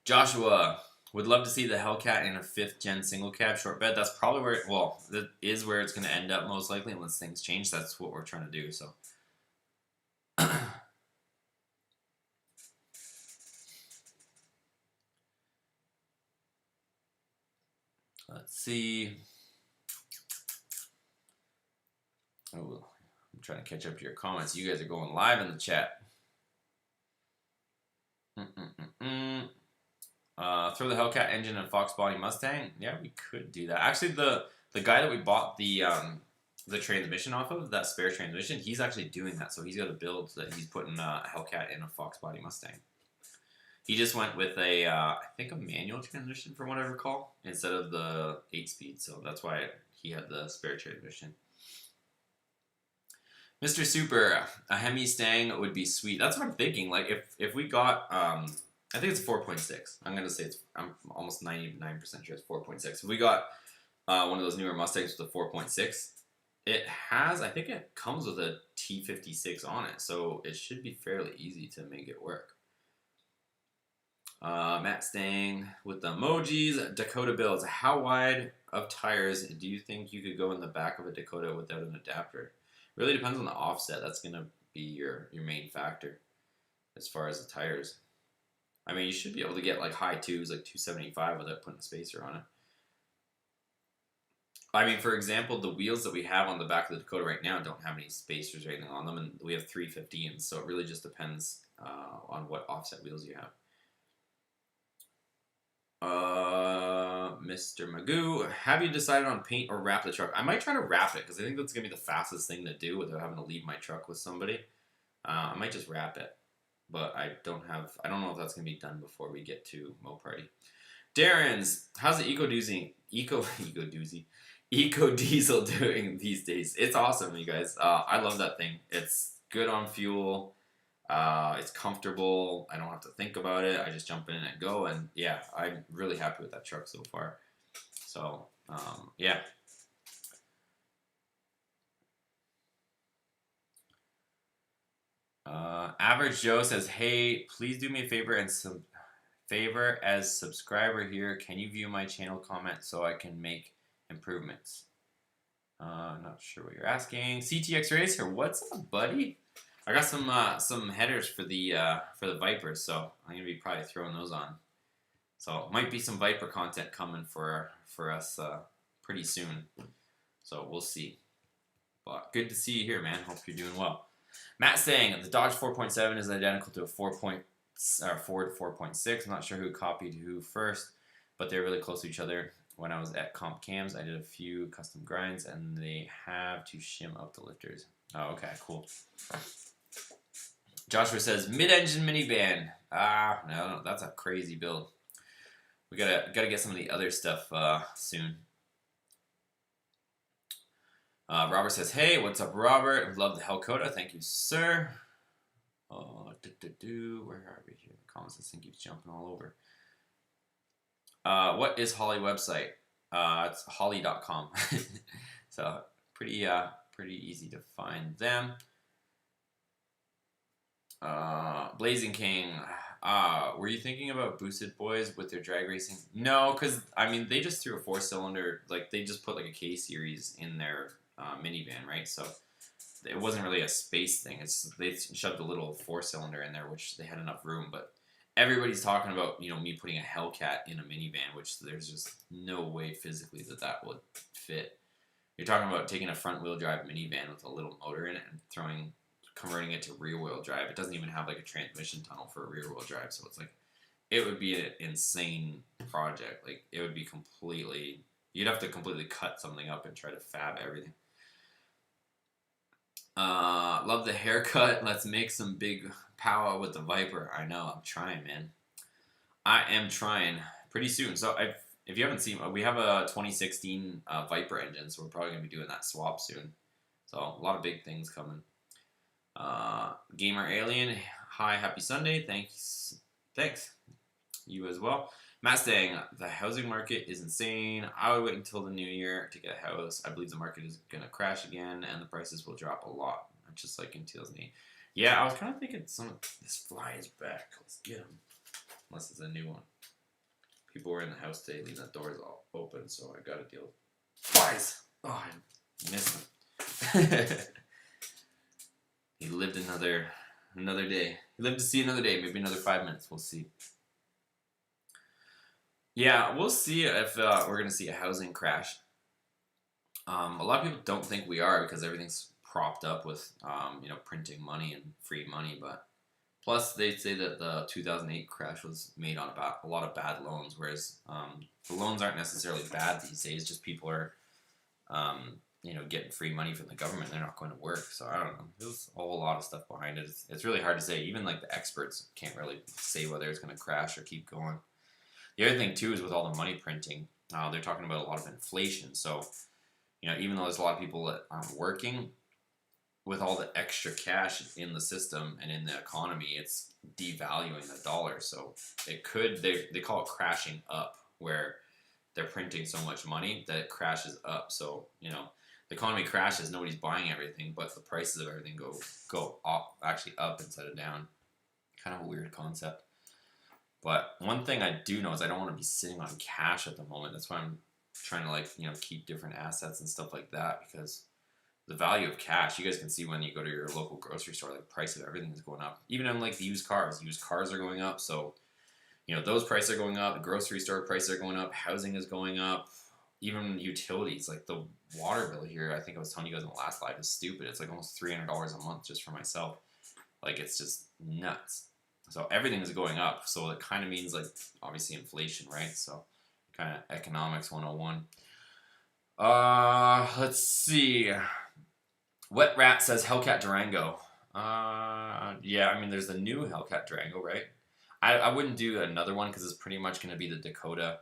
Joshua would love to see the Hellcat in a 5th gen single cab short bed. That's probably where, well, that is where it's going to end up most likely unless things change. That's what we're trying to do. So, let's see. Oh, I'm trying to catch up to your comments. You guys are going live in the chat. Throw the Hellcat engine and Fox body Mustang. Yeah, we could do that. Actually, the guy that we bought the transmission off of, that spare transmission, he's actually doing that. So he's got a build that he's putting a Hellcat in a Fox body Mustang. He just went with a, I think a manual transmission from what I recall, instead of the 8-speed. So that's why he had the spare transmission. Mr. Super, a Hemi Stang would be sweet. That's what I'm thinking. Like if we got, I think it's 4.6. I'm gonna say I'm almost 99% sure it's 4.6. If we got one of those newer Mustangs with the 4.6, I think it comes with a T56 on it, so it should be fairly easy to make it work. Matt Stang with the emojis. Dakota builds. How wide of tires do you think you could go in the back of a Dakota without an adapter? Really depends on the offset. That's gonna be your main factor as far as the tires. I mean, you should be able to get like high 2s, like 275 without putting a spacer on it. I mean, for example, the wheels that we have on the back of the Dakota right now don't have any spacers or anything on them, and we have 315s, so it really just depends on what offset wheels you have. Mr. Magoo, have you decided on paint or wrap the truck? I might try to wrap it, because I think that's going to be the fastest thing to do without having to leave my truck with somebody. I might just wrap it, but I don't know if that's going to be done before we get to MOPAR. Darren's, how's the Eco Diesel doing these days? It's awesome, you guys. I love that thing. It's good on fuel. It's comfortable. I don't have to think about it. I just jump in and go, and yeah, I'm really happy with that truck so far. So, yeah. Average Joe says, "Hey, please do me a favor and favor as subscriber here. Can you view my channel comment so I can make improvements?" Not sure what you're asking. CTX Racer, what's up, buddy? I got some headers for the Vipers, so I'm gonna be probably throwing those on. So might be some Viper content coming for us pretty soon. So we'll see. But good to see you here, man. Hope you're doing well. Matt saying the Dodge 4.7 is identical to a Ford 4.6. I'm not sure who copied who first, but they're really close to each other. When I was at Comp Cams, I did a few custom grinds, and they have to shim up the lifters. Oh, okay, cool. Joshua says mid-engine minivan. No, that's a crazy build. We gotta get some of the other stuff soon. Robert says, "Hey, what's up, Robert? Love the Hellcoda. Thank you, sir." Where are we here? The comments, this thing keeps jumping all over. What is Holly website? It's holly.com. So pretty easy to find them. Blazing King. Were you thinking about Boosted Boys with their drag racing? No, because I mean they just threw a 4-cylinder, like they just put like a K series in their minivan, right? So it wasn't really a space thing. They shoved a little 4-cylinder in there, which they had enough room. But everybody's talking about me putting a Hellcat in a minivan, which there's just no way physically that would fit. You're talking about taking a front wheel drive minivan with a little motor in it and converting it to rear wheel drive. It doesn't even have like a transmission tunnel for a rear wheel drive, so it's like it would be an insane project. Like it would be you'd have to completely cut something up and try to fab everything. Love the haircut. Let's make some big power with the Viper. I know, I'm trying, man. I am trying. Pretty soon. So if you haven't seen, we have a 2016 Viper engine, so we're probably gonna be doing that swap soon. So a lot of big things coming. Gamer Alien, hi, happy Sunday. Thanks. You as well. Mustang, the housing market is insane. I would wait until the new year to get a house. I believe the market is going to crash again and the prices will drop a lot, just like in 2008. Yeah, I was kind of thinking this fly is back. Let's get him. Unless it's a new one. People were in the house today, leaving the doors all open, so I got to deal with flies. Oh, I missed him. He lived another day. He lived to see another day, maybe another 5 minutes. We'll see. Yeah, we'll see if we're going to see a housing crash. A lot of people don't think we are because everything's propped up with, printing money and free money. But plus, they say that the 2008 crash was made on a lot of bad loans, whereas the loans aren't necessarily bad these days. Just people are, getting free money from the government. They're not going to work. So I don't know. There's a whole lot of stuff behind it. It's really hard to say. Even like the experts can't really say whether it's going to crash or keep going. The other thing, too, is with all the money printing, they're talking about a lot of inflation. So, even though there's a lot of people that aren't working, with all the extra cash in the system and in the economy, it's devaluing the dollar. So it could, they call it crashing up, where they're printing so much money that it crashes up. So, the economy crashes, nobody's buying everything, but the prices of everything go up, actually up instead of down. Kind of a weird concept. But one thing I do know is I don't want to be sitting on cash at the moment. That's why I'm trying to keep different assets and stuff like that, because the value of cash, you guys can see when you go to your local grocery store, the price of everything is going up. Even on like the used cars are going up. So, those prices are going up. The grocery store prices are going up. Housing is going up. Even utilities, like the water bill here, I think I was telling you guys in the last live, is stupid. It's like almost $300 a month just for myself. Like, it's just nuts. So everything is going up. So it kind of means, like, obviously inflation, right? So kind of economics 101. Let's see. Wet Rat says Hellcat Durango. Yeah, I mean, there's the new Hellcat Durango, right? I wouldn't do another one because it's pretty much going to be the Dakota.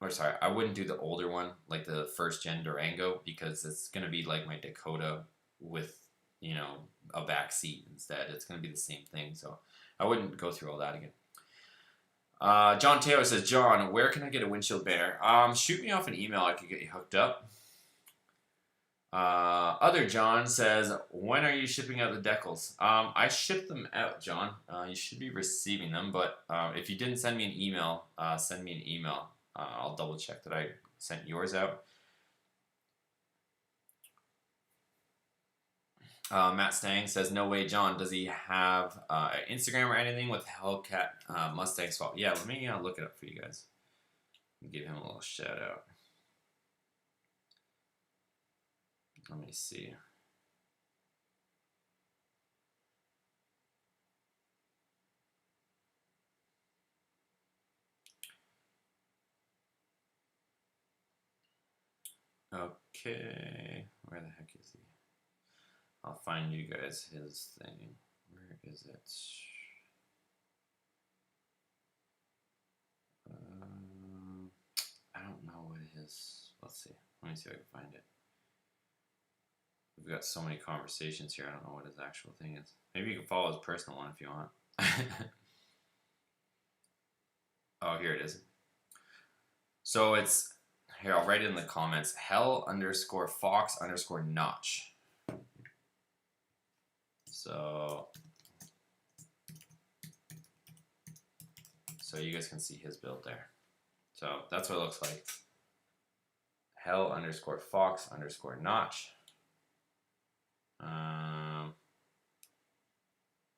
Or sorry, I wouldn't do the older one, like the first gen Durango, because it's going to be like my Dakota with, a back seat instead. It's going to be the same thing. So I wouldn't go through all that again. John Taylor says, John, where can I get a windshield banner? Shoot me off an email. I could get you hooked up. Other John says, when are you shipping out the Decals? I shipped them out, John. You should be receiving them, but if you didn't send me an email, send me an email. I'll double check that I sent yours out. Matt Stang says, no way, John. Does he have Instagram or anything with Hellcat Mustang swap? Yeah, let me look it up for you guys. Give him a little shout out. Let me see. Okay, where the heck is he? I'll find you guys his thing. Where is it? I don't know what his. Let's see. Let me see if I can find it. We've got so many conversations here. I don't know what his actual thing is. Maybe you can follow his personal one if you want. Oh, here it is. So it's here. I'll write it in the comments. Hell_Fox_Notch. So you guys can see his build there. So that's what it looks like. Hell_Fox_Notch.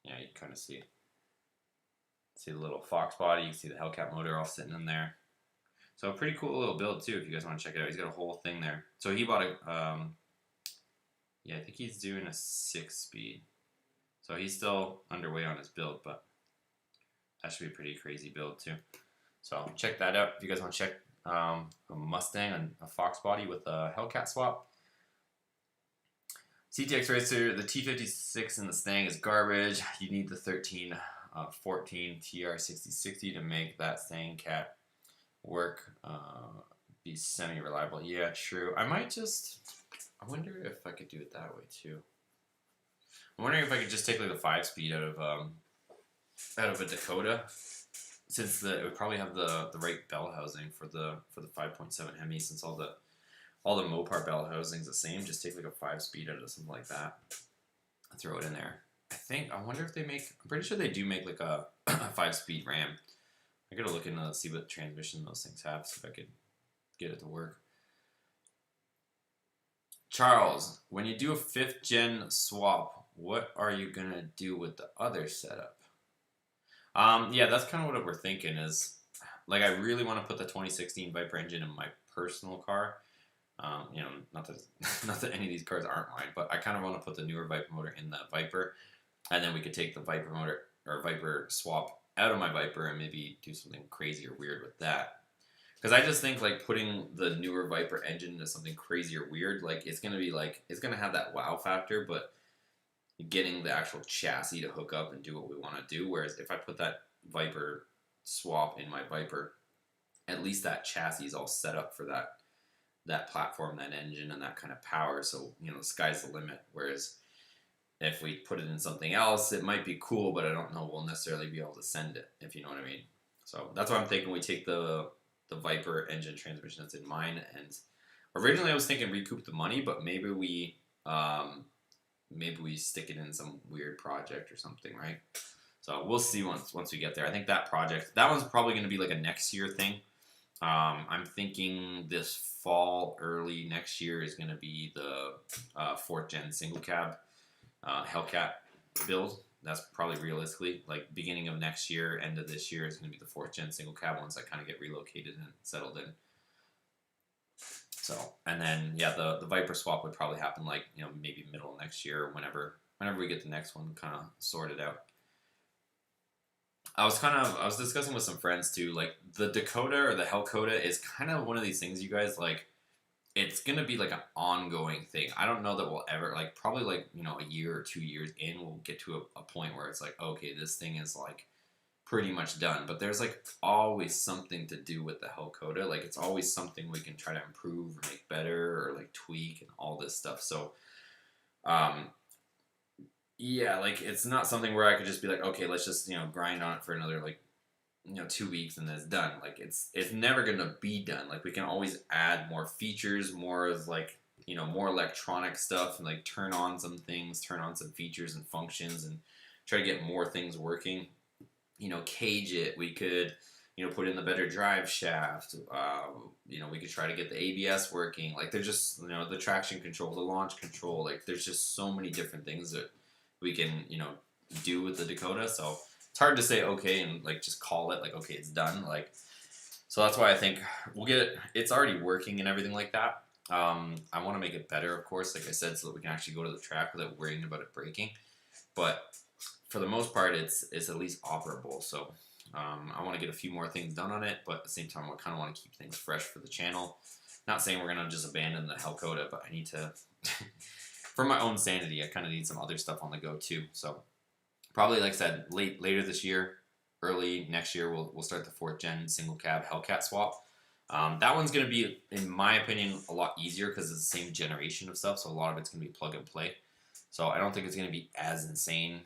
Yeah, you can kind of see the little Fox body. You can see the Hellcat motor all sitting in there. So a pretty cool little build too if you guys want to check it out. He's got a whole thing there. So he bought a, yeah, I think he's doing a 6-speed. So he's still underway on his build, but that should be a pretty crazy build too. So check that out if you guys want to check a Mustang and a Fox body with a Hellcat swap. CTX Racer, the T56 in the Stang is garbage. You need the 1314 TR6060 to make that Stang Cat work, be semi-reliable. Yeah, true. I wonder if I could do it that way too. I'm wondering if I could just take like the 5-speed out of a Dakota since it would probably have the right bell housing for the 5.7 Hemi, since all the Mopar bell housing's the same. Just take like a 5-speed out of something like that, throw it in there. I wonder if they make. I'm pretty sure they do make like a 5-speed Ram. I gotta look into see what transmission those things have, so if I could get it to work. Charles, when you do a 5th gen swap, what are you gonna do with the other setup? Yeah, that's kind of what we're thinking is, like, I really want to put the 2016 Viper engine in my personal car. You know, not that any of these cars aren't mine, but I kind of want to put the newer Viper motor in the Viper, and then we could take the Viper motor or Viper swap out of my Viper and maybe do something crazy or weird with that. Because I just think like putting the newer Viper engine into something crazy or weird, like it's gonna have that wow factor, but getting the actual chassis to hook up and do what we want to do. Whereas if I put that Viper swap in my Viper, at least that chassis is all set up for that platform, that engine, and that kind of power. So, you know, the sky's the limit. Whereas if we put it in something else, it might be cool, but I don't know we'll necessarily be able to send it, if you know what I mean. So that's why I'm thinking we take the Viper engine transmission that's in mine, and originally I was thinking recoup the money, but maybe we stick it in some weird project or something, right? So we'll see once we get there. I think that one's probably going to be like a next year thing. I'm thinking this fall, early next year is going to be the 4th gen single cab Hellcat build. That's probably realistically like beginning of next year, end of this year is going to be the 4th gen single cab once I kind of get relocated and settled in. So, and then yeah, the Viper swap would probably happen like, you know, maybe middle of next year, whenever we get the next one kind of sorted out. I was discussing with some friends too, like the Dakota or the Hellcoda is kind of one of these things, you guys, like it's gonna be like an ongoing thing. I don't know that we'll ever, like, probably like, you know, a year or 2 years in, we'll get to a point where it's like, okay, this thing is like pretty much done. But there's like always something to do with the Hellcoda. Like it's always something we can try to improve or make better or like tweak and all this stuff. So, yeah, like it's not something where I could just be like, okay, let's just, you know, grind on it for another like, you know, 2 weeks and then it's done. Like it's never gonna be done. Like we can always add more features, more of like, you know, more electronic stuff, and like turn on some things, turn on some features and functions, and try to get more things working. You know, cage it. We could, you know, put in the better drive shaft. You know, we could try to get the ABS working. Like there's just, you know, the traction control, the launch control. Like there's just so many different things that we can, you know, do with the Dakota. So it's hard to say okay and like just call it like, okay, it's done. Like, so that's why I think we'll get it. It's already working and everything like that. I want to make it better, of course, like I said, so that we can actually go to the track without worrying about it breaking. But for the most part, it's at least operable. So I want to get a few more things done on it, but at the same time, I kind of want to keep things fresh for the channel. Not saying we're going to just abandon the Hellcoda, but I need to, for my own sanity, I kind of need some other stuff on the go too. So probably, like I said, later this year, early next year, we'll start the 4th gen single cab Hellcat swap. That one's going to be, in my opinion, a lot easier because it's the same generation of stuff, so a lot of it's going to be plug and play. So I don't think it's going to be as insane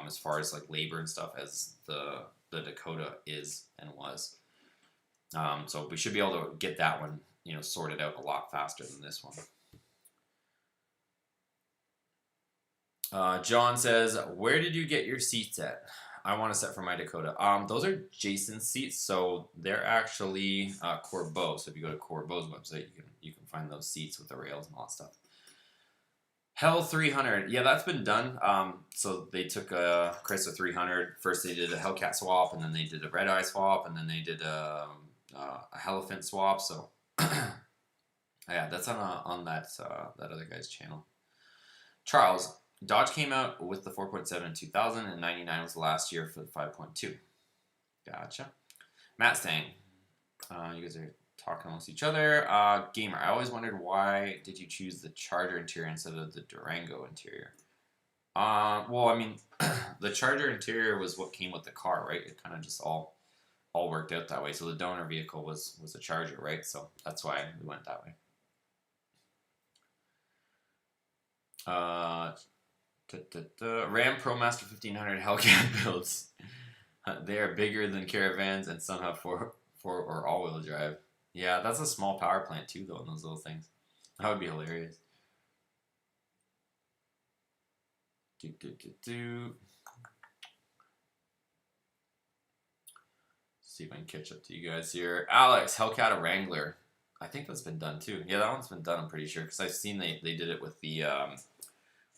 as far as like labor and stuff as the Dakota is and was. So we should be able to get that one, you know, sorted out a lot faster than this one. John says, where did you get your seats at? I want a set for my Dakota. Those are Jason's seats, so they're actually Corbeau. So if you go to Corbeau's website, you can find those seats with the rails and all that stuff. Hell 300, yeah, that's been done. So they took a Chrysler 300. First they did a Hellcat swap, and then they did a Red Eye swap, and then they did a Elephant swap. So yeah, that's on that other guy's channel. Charles, Dodge came out with the 4.7 in 2000, and 99 was the last year for the 5.2. Gotcha. Matt Stang, you guys are talking amongst each other. Gamer, I always wondered, why did you choose the Charger interior instead of the Durango interior? Well, I mean, the Charger interior was what came with the car, right? It kind of just all worked out that way. So the donor vehicle was a Charger, right? So that's why we went that way. Ram ProMaster 1500 Hellcat builds. They are bigger than caravans and some have four or all-wheel drive. Yeah, that's a small power plant too, though, in those little things. That would be hilarious. Do, do, do, do. See if I can catch up to you guys here. Alex, Hellcat Wrangler. I think that's been done too. Yeah, that one's been done, I'm pretty sure. Because I've seen they did it with the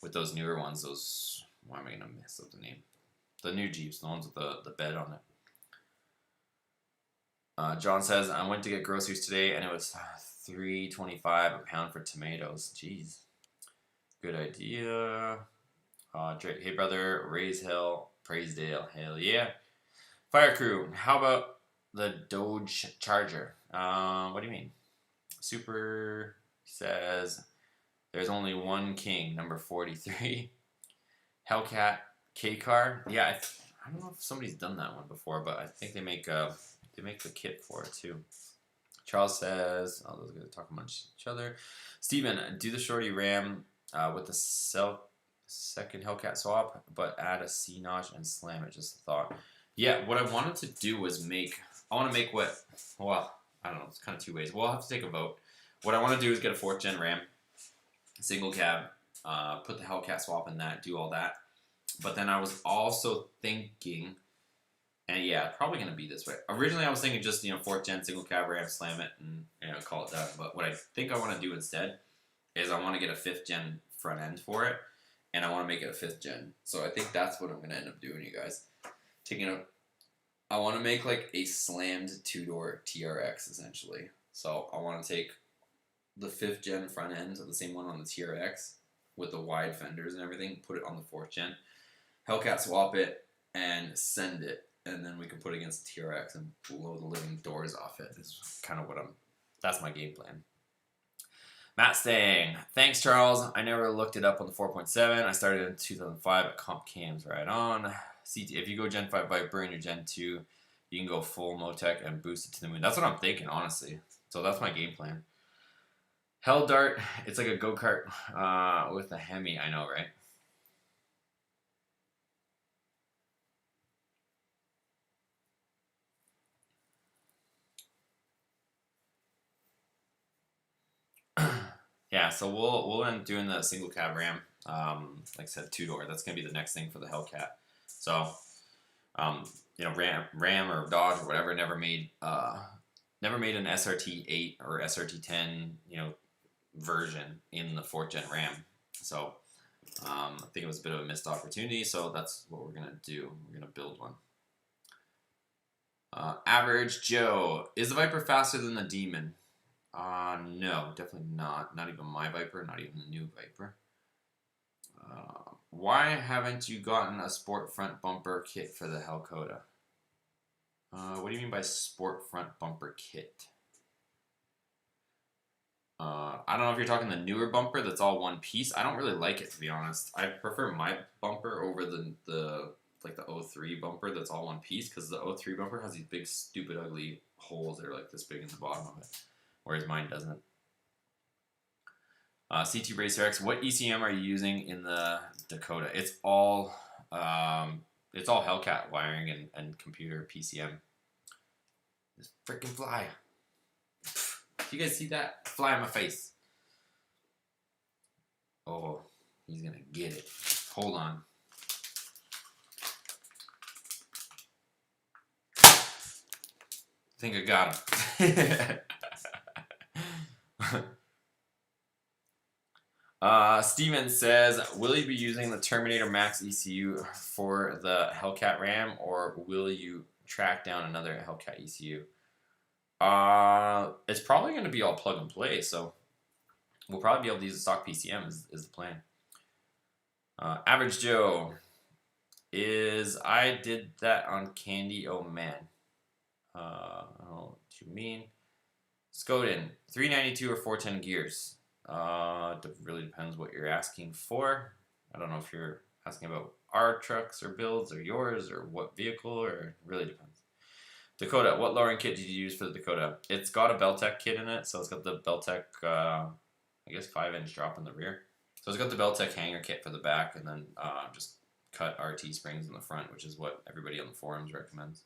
with those newer ones. Those, why am I gonna mess up the name? The new Jeeps, the ones with the bed on it. John says, I went to get groceries today and it was $3.25 a pound for tomatoes. Jeez. Good idea. Drake, hey brother, raise hell, praise Dale. Hell yeah. Fire crew, how about the Dodge Charger? What do you mean? Super says, there's only one king, number 43. Hellcat K-Car. Yeah, I don't know if somebody's done that one before, but I think they make the kit for it too. Charles says, oh, those guys are talking amongst each other. Steven, do the shorty ram with the second Hellcat swap, but add a C-notch and slam it. Just a thought. Yeah, what I wanted to do was I want to make what, well, I don't know, it's kind of two ways. We'll have to take a vote. What I want to do is get a 4th gen Ram, single cab, put the Hellcat swap in that, do all that. But then I was also thinking, and yeah, probably going to be this way. Originally I was thinking just, 4th gen single cab Ram, slam it, and call it done. But what I think I want to do instead is I want to get a 5th gen front end for it, and I want to make it a 5th gen. So I think that's what I'm going to end up doing, you guys. I want to make like a slammed 2-door TRX essentially. So I want to take the 5th gen front end, so the same one on the TRX with the wide fenders and everything, put it on the 4th gen, Hellcat swap it and send it, and then we can put it against the TRX and blow the living doors off it. Is kind of that's my game plan. Matt Stang, thanks Charles. I never looked it up on the 4.7. I started in 2005 at Comp Cams, right on. CT, if you go Gen 5 Viper and your Gen 2, you can go full Motec and boost it to the moon. That's what I'm thinking, honestly. So that's my game plan. Hell Dart, it's like a go-kart with a Hemi. I know, right? Yeah, so we'll end up doing the single cab Ram. Like I said, 2-door. That's gonna be the next thing for the Hellcat. So, Ram or Dodge or whatever never made an SRT 8 or SRT 10, version in the 4th gen Ram. So, I think it was a bit of a missed opportunity. So that's what we're gonna do. We're gonna build one. Average Joe, is the Viper faster than the Demon? No, definitely not. Not even my Viper, not even the new Viper. Why haven't you gotten a sport front bumper kit for the Hellcoda? What do you mean by sport front bumper kit? I don't know if you're talking the newer bumper that's all one piece. I don't really like it, to be honest. I prefer my bumper over the 03 bumper that's all one piece, because the 03 bumper has these big, stupid, ugly holes that are like this big in the bottom of it, whereas mine doesn't. CT Racer X, what ECM are you using in the Dakota? It's all Hellcat wiring and computer PCM. This freaking fly. You guys see that? Fly in my face. Oh, he's gonna get it. Hold on. I think I got him. Steven says, will you be using the Terminator Max ECU for the Hellcat Ram, or will you track down another Hellcat ECU? It's probably going to be all plug and play, so we'll probably be able to use the stock PCM is the plan. Average Joe is, I did that on Candy, oh man. I don't know what you mean. Skoden, 392 or 410 gears. It really depends what you're asking for. I don't know if you're asking about our trucks or builds or yours or what vehicle, or it really depends. Dakota, what lowering kit did you use for the Dakota? It's got a Beltec kit in it, so it's got the Beltec, I guess 5-inch drop in the rear. So it's got the Beltec hanger kit for the back, and then just cut RT springs in the front, which is what everybody on the forums recommends.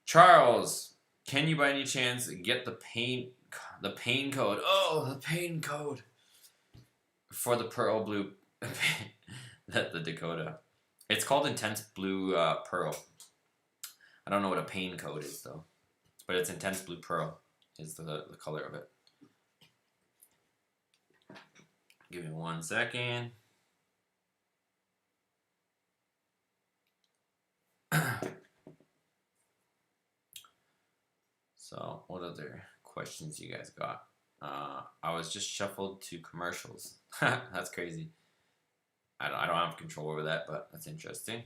Charles, can you by any chance get the paint code? Oh, the paint code for the pearl blue, the Dakota. It's called Intense Blue Pearl. I don't know what a paint code is though, but it's Intense Blue Pearl is the color of it. Give me 1 second. So, what other questions you guys got? I was just shuffled to commercials. That's crazy. I don't have control over that, but that's interesting.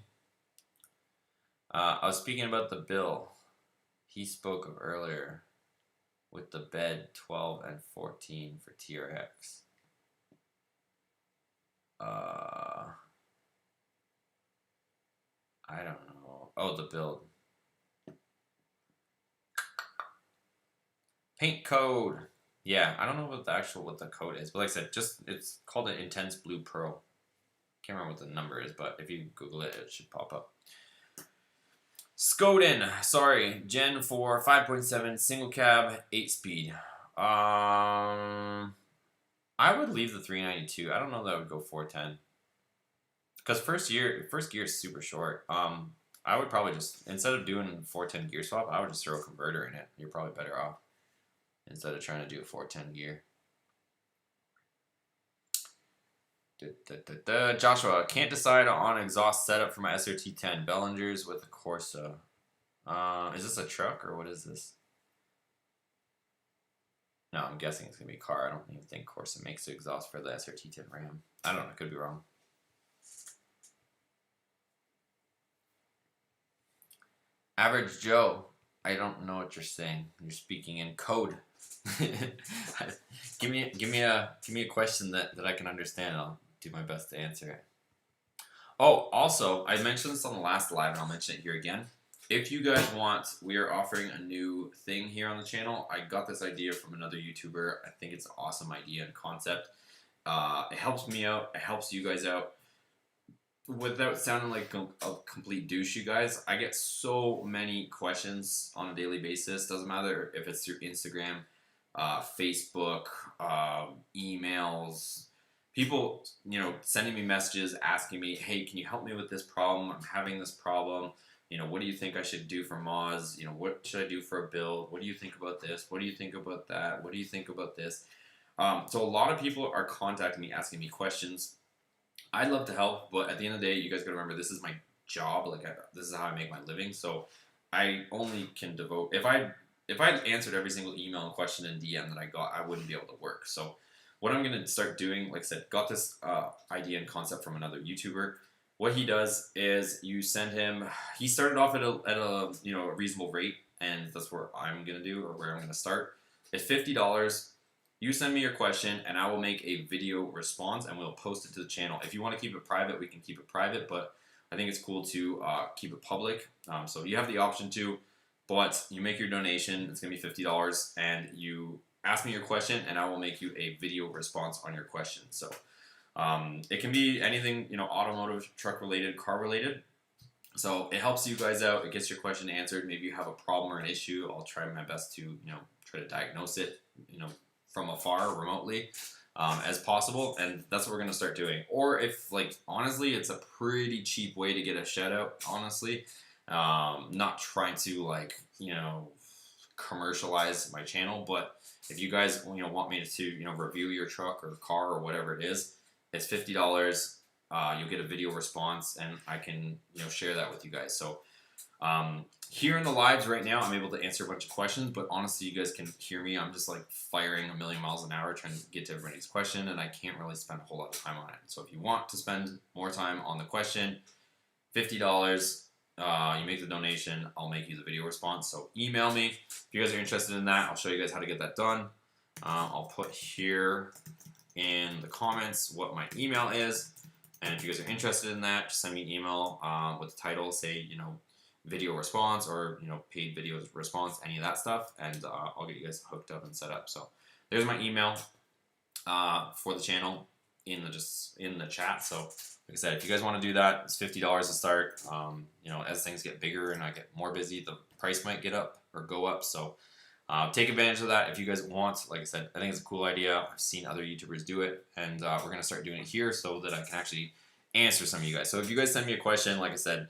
I was speaking about the bill he spoke of earlier with the bed 12 and 14 for TRX. I don't know. Oh, the build. Paint code. Yeah, I don't know what the code is, but like I said, it's called an Intense Blue Pearl. Can't remember what the number is, but if you Google it, it should pop up. Skoden, sorry, Gen 4, 5.7, single cab, 8-speed. I would leave the 392. I don't know that I would go 410. Because first gear is super short. I would probably just, instead of doing 410 gear swap, I would just throw a converter in it. You're probably better off instead of trying to do a 410 gear. Joshua, can't decide on exhaust setup for my SRT10. Bellinger's with a Corsa. Is this a truck or what is this? No, I'm guessing it's going to be a car. I don't even think Corsa makes the exhaust for the SRT10 Ram. I don't know. I could be wrong. Average Joe, I don't know what you're saying. You're speaking in code. give me a question that I can understand. I'll do my best to answer it. Oh, also, I mentioned this on the last live, and I'll mention it here again. If you guys want, we are offering a new thing here on the channel. I got this idea from another YouTuber. I think it's an awesome idea and concept. It helps me out. It helps you guys out. Without sounding like a complete douche, you guys, I get so many questions on a daily basis. Doesn't matter if it's through Instagram, Facebook, emails, people, sending me messages asking me, hey, can you help me with this problem? I'm having this problem. What do you think I should do for Moz? What should I do for a build? What do you think about this? What do you think about that? What do you think about this? So a lot of people are contacting me, asking me questions. I'd love to help, but at the end of the day, you guys got to remember, this is my job. This is how I make my living. So I only can devote, if I answered every single email and question and DM that I got, I wouldn't be able to work. So what I'm going to start doing, like I said, got this idea and concept from another YouTuber. What he does is you send him, he started off at a reasonable rate, and that's where I'm going to do, or where I'm going to start. It's $50. You send me your question, and I will make a video response, and we'll post it to the channel. If you want to keep it private, we can keep it private, but I think it's cool to keep it public. So you have the option to, but you make your donation. It's going to be $50, and you ask me your question, and I will make you a video response on your question. So it can be anything, automotive, truck related, car related. So it helps you guys out. It gets your question answered. Maybe you have a problem or an issue. I'll try my best to, try to diagnose it, from afar, remotely, as possible, and that's what we're going to start doing. Or if, honestly, it's a pretty cheap way to get a shout out, honestly. Not trying to, commercialize my channel, but if you guys, want me to, review your truck or car or whatever it is, it's $50. You'll get a video response, and I can, share that with you guys. So, here in the lives right now, I'm able to answer a bunch of questions, but honestly, you guys can hear me. I'm just firing a million miles an hour trying to get to everybody's question, and I can't really spend a whole lot of time on it. So if you want to spend more time on the question, $50, you make the donation, I'll make you the video response. So email me. If you guys are interested in that, I'll show you guys how to get that done. I'll put here in the comments what my email is, and if you guys are interested in that, just send me an email with the title, say, video response or paid video response, any of that stuff, and I'll get you guys hooked up and set up. So there's my email for the channel. in the chat. So like I said, if you guys want to do that, it's $50 to start. You know, as things get bigger and I get more busy, the price might get up or go up. So take advantage of that if you guys want. Like I said, I think it's a cool idea. I've seen other YouTubers do it, and we're going to start doing it here so that I can actually answer some of you guys. So if you guys send me a question, like I said,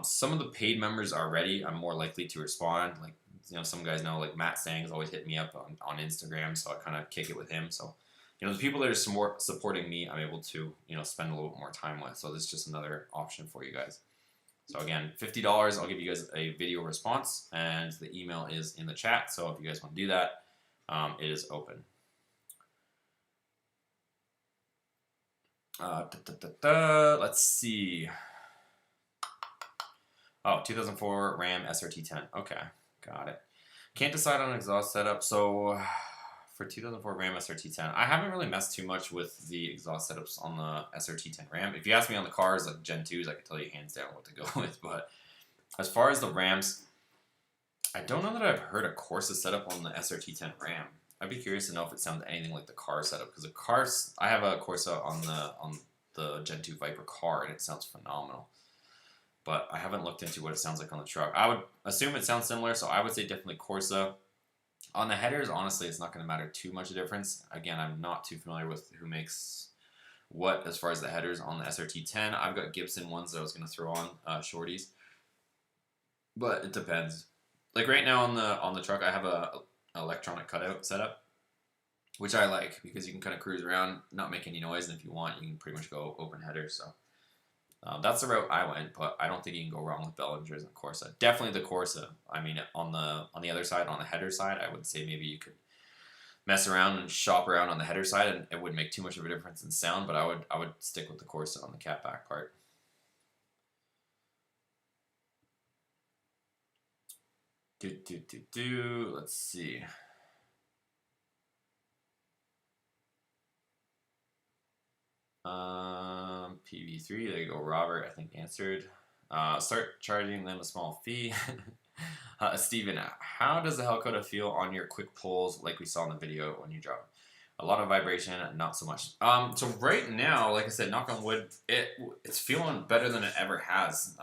some of the paid members are ready. I'm more likely to respond. Like, you know, some guys know, like Matt Stang's always hit me up on Instagram, so I kind of kick it with him. So, you know, the people that are supporting me, I'm able to, you know, spend a little bit more time with. So this is just another option for you guys. So again, $50, I'll give you guys a video response, and the email is in the chat. So if you guys want to do that, it is open. Let's see. Oh, 2004 Ram SRT10. Okay, got it. Can't decide on an exhaust setup. So for 2004 Ram SRT10, I haven't really messed too much with the exhaust setups on the SRT10 Ram. If you ask me on the cars, like Gen 2s, I can tell you hands down what to go with. But as far as the Rams, I don't know that I've heard a Corsa setup on the SRT10 Ram. I'd be curious to know if it sounds anything like the car setup, because the cars, I have a Corsa on the Gen 2 Viper car, and it sounds phenomenal. But I haven't looked into what it sounds like on the truck. I would assume it sounds similar, so I would say definitely Corsa. On the headers, honestly, it's not going to matter too much of a difference. Again, I'm not too familiar with who makes what as far as the headers on the SRT10. I've got Gibson ones that I was going to throw on, shorties. But it depends. Like right now on the truck, I have a electronic cutout setup, which I like because you can kind of cruise around, not make any noise, and if you want, you can pretty much go open header. So that's the route I went, but I don't think you can go wrong with Bellingers and Corsa. Definitely the Corsa. I mean, on the other side, on the header side, I would say maybe you could mess around and shop around on the header side, and it wouldn't make too much of a difference in sound. But I would stick with the Corsa on the catback part. Let's see. PV3, there you go, Robert, I think answered. Start charging them a small fee. Steven, how does the Hellcoda feel on your quick pulls like we saw in the video when you drove? A lot of vibration, not so much. So right now, like I said, knock on wood, it's feeling better than it ever has.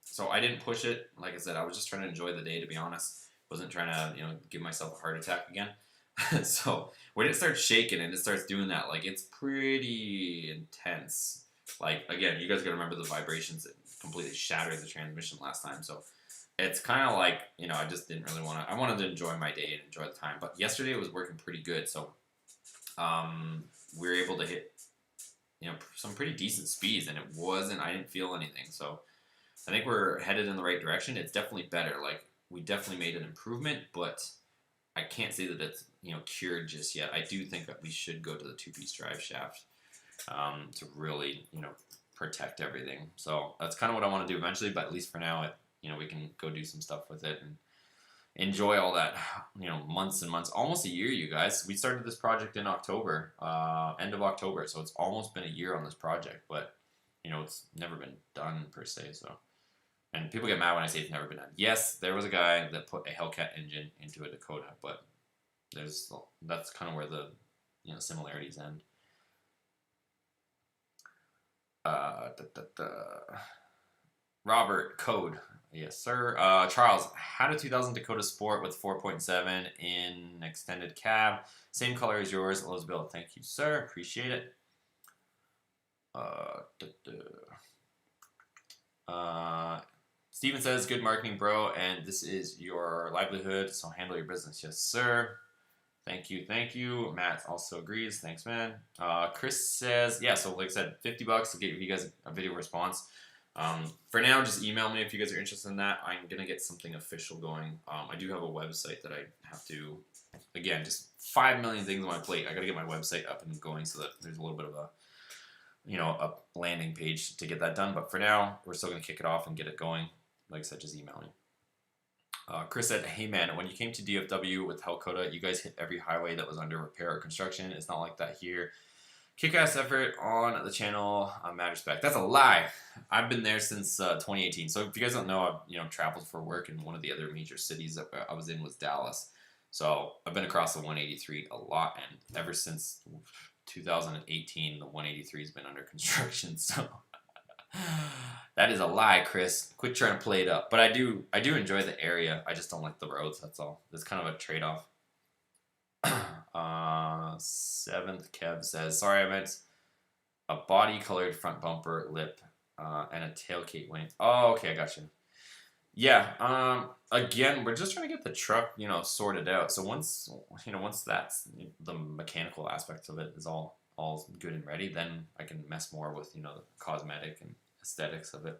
So I didn't push it. Like I said, I was just trying to enjoy the day, to be honest. Wasn't trying to, you know, give myself a heart attack again. So when it starts shaking and it starts doing that, like, it's pretty intense. Like, again, you guys gotta remember the vibrations that completely shattered the transmission last time. So it's kind of like, you know, I just didn't really want to. I wanted to enjoy my day and enjoy the time. But yesterday it was working pretty good. So we were able to hit, you know, some pretty decent speeds, and I didn't feel anything. So I think we're headed in the right direction. It's definitely better. Like, we definitely made an improvement, but I can't say that it's, you know, cured just yet. I do think that we should go to the two-piece drive shaft to really, you know, protect everything. So that's kind of what I want to do eventually, but at least for now, you know, we can go do some stuff with it and enjoy all that, you know, months and months, almost a year, you guys. We started this project in October, end of October, so it's almost been a year on this project, but, you know, it's never been done per se, so. And people get mad when I say it's never been done. Yes, there was a guy that put a Hellcat engine into a Dakota, but that's kind of where the, you know, similarities end. Robert, code. Yes, sir. Charles, had a 2000 Dakota Sport with 4.7 in extended cab. Same color as yours. Lowest build. Thank you, sir. Appreciate it. Steven says, good marketing, bro, and this is your livelihood, so handle your business. Yes, sir. Thank you, thank you. Matt also agrees. Thanks, man. Chris says, yeah, so like I said, $50 to give you guys a video response. For now, just email me if you guys are interested in that. I'm going to get something official going. I do have a website that I have to, again, just 5 million things on my plate. I got to get my website up and going so that there's a little bit of a, you know, a landing page to get that done. But for now, we're still going to kick it off and get it going. Like I said, just email me. Chris said, hey man, when you came to DFW with Hellcoda, you guys hit every highway that was under repair or construction. It's not like that here. Kick-ass effort on the channel, mad respect. That's a lie. I've been there since 2018. So if you guys don't know, I've, you know, traveled for work, and one of the other major cities that I was in was Dallas. So I've been across the 183 a lot, and ever since 2018, the 183 has been under construction. So that is a lie, Chris. Quit trying to play it up. But I do enjoy the area. I just don't like the roads. That's all. It's kind of a trade-off. 7th Kev says, sorry, I meant a body-colored front bumper, lip, and a tailgate wing. Oh, okay, I got you. Yeah. Again, we're just trying to get the truck, sorted out. So once that's the mechanical aspects of it is all good and ready, then I can mess more with the cosmetic and aesthetics of it.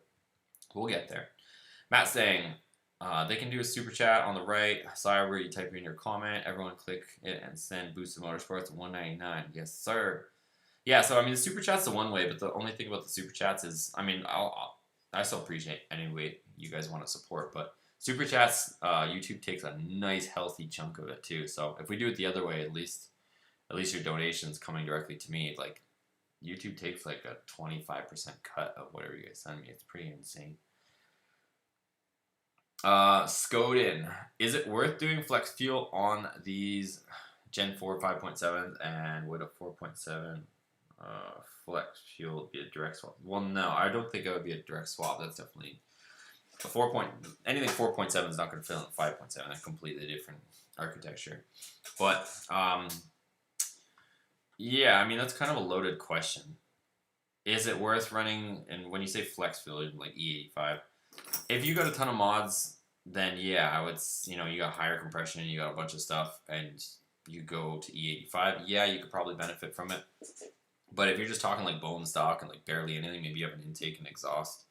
We'll get there. Matt saying, they can do a super chat on the right side where you type in your comment. Everyone click it and send Boosted Motorsports $1.99. Yes, sir. Yeah, so the super chat's the one way, but the only thing about the super chats is, I still appreciate any way you guys want to support, but super chats, YouTube takes a nice healthy chunk of it too. So if we do it the other way, at least your donations coming directly to me, like YouTube takes like a 25% cut of whatever you guys send me. It's pretty insane. Scoden, is it worth doing flex fuel on these Gen 4 5.7s, and would a 4.7 flex fuel be a direct swap? Well, no, I don't think it would be a direct swap. That's definitely anything 4.7 is not going to fit in 5.7. A completely different architecture. But yeah, that's kind of a loaded question. Is it worth running? And when you say flex fuel, like E85, if you got a ton of mods, then yeah, I would. You got higher compression, you got a bunch of stuff, and you go to E85. Yeah, you could probably benefit from it. But if you're just talking like bone stock and like barely anything, maybe you have an intake and exhaust,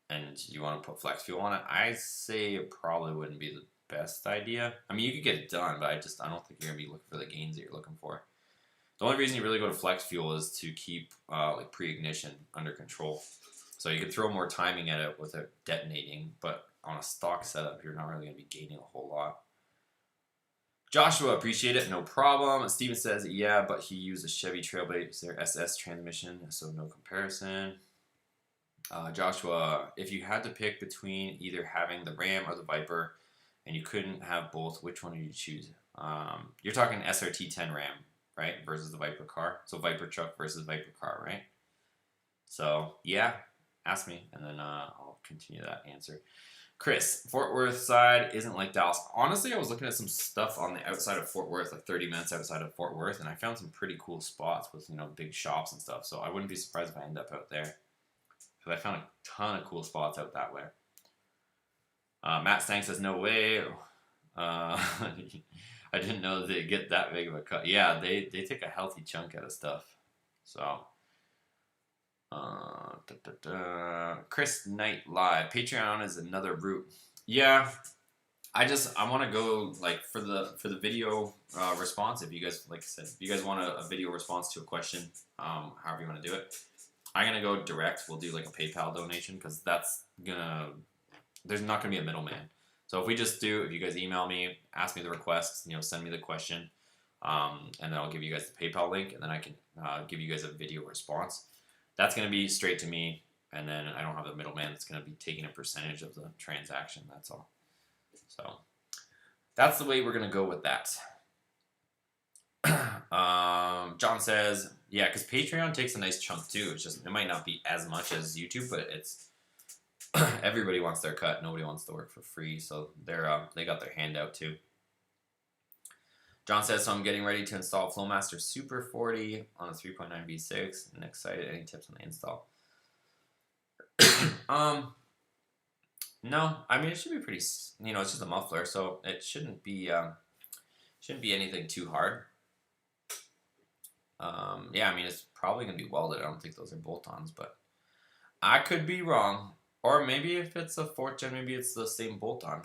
and you want to put flex fuel on it, I say it probably wouldn't be the best idea. You could get it done, but I don't think you're gonna be looking for the gains that you're looking for. The only reason you really go to flex fuel is to keep like pre-ignition under control. So you could throw more timing at it with it detonating, but on a stock setup, you're not really gonna be gaining a whole lot. Joshua, appreciate it, no problem. Steven says, yeah, but he used a Chevy Trailblazer SS transmission, so no comparison. Joshua, if you had to pick between either having the Ram or the Viper, and you couldn't have both, which one would you choose? You're talking SRT10 Ram, right, versus the Viper car. So Viper truck versus Viper car, right? So yeah, ask me, and then I'll continue that answer. Chris, Fort Worth side isn't like Dallas. Honestly, I was looking at some stuff on the outside of Fort Worth, like 30 minutes outside of Fort Worth, and I found some pretty cool spots with, big shops and stuff. So I wouldn't be surprised if I end up out there. Because I found a ton of cool spots out that way. Matt Stank says, no way. I didn't know they'd get that big of a cut. Yeah, they take a healthy chunk out of stuff. So... Chris Knight Live. Patreon is another route. Yeah, I want to go like for the video response. If you guys, like I said, if you guys want a video response to a question, however you want to do it, I'm gonna go direct. We'll do like a PayPal donation because there's not gonna be a middleman. So if you guys email me, ask me the request, send me the question, and then I'll give you guys the PayPal link, and then I can give you guys a video response. That's going to be straight to me, and then I don't have the middleman that's going to be taking a percentage of the transaction. That's all. So that's the way we're going to go with that. John says, yeah, because Patreon takes a nice chunk too. It's just, it might not be as much as YouTube, but it's everybody wants their cut. Nobody wants to work for free, so they got their hand out too. John says, so I'm getting ready to install Flowmaster Super 40 on a 3.9 V6 and excited. Any tips on the install? No, it should be pretty, it's just a muffler, so it shouldn't be anything too hard. Yeah, it's probably going to be welded. I don't think those are bolt-ons, but I could be wrong. Or maybe if it's a 4th gen, maybe it's the same bolt-on.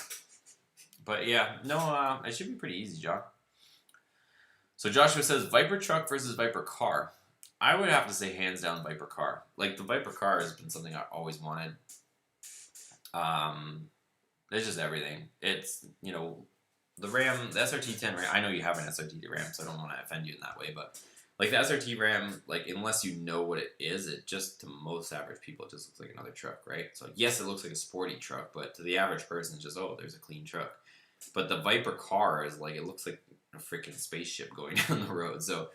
But yeah, no, it should be pretty easy, John. So Joshua says, Viper truck versus Viper car. I would have to say hands down Viper car. Like, the Viper car has been something I always wanted. It's just everything. It's, the Ram, the SRT10 Ram, I know you have an SRT Ram, so I don't want to offend you in that way, but like the SRT Ram, like, unless you know what it is, it just, to most average people, it just looks like another truck, right? So yes, it looks like a sporty truck, but to the average person, it's just, oh, there's a clean truck. But the Viper car is like, it looks like a freaking spaceship going down the road. So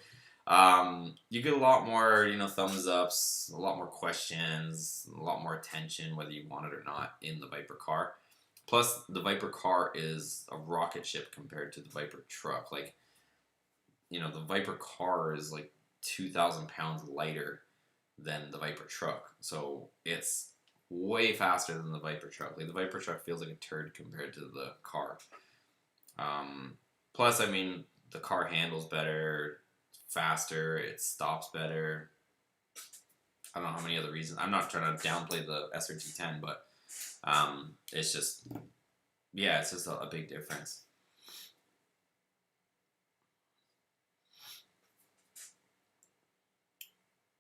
You get a lot more, thumbs ups, a lot more questions, a lot more attention, whether you want it or not, in the Viper car. Plus, the Viper car is a rocket ship compared to the Viper truck. Like, the Viper car is like 2,000 pounds lighter than the Viper truck. So it's way faster than the Viper truck. Like, the Viper truck feels like a turd compared to the car. Plus, I mean, the car handles better, faster, it stops better. I don't know how many other reasons. I'm not trying to downplay the SRT10, but it's just, yeah, it's just a big difference.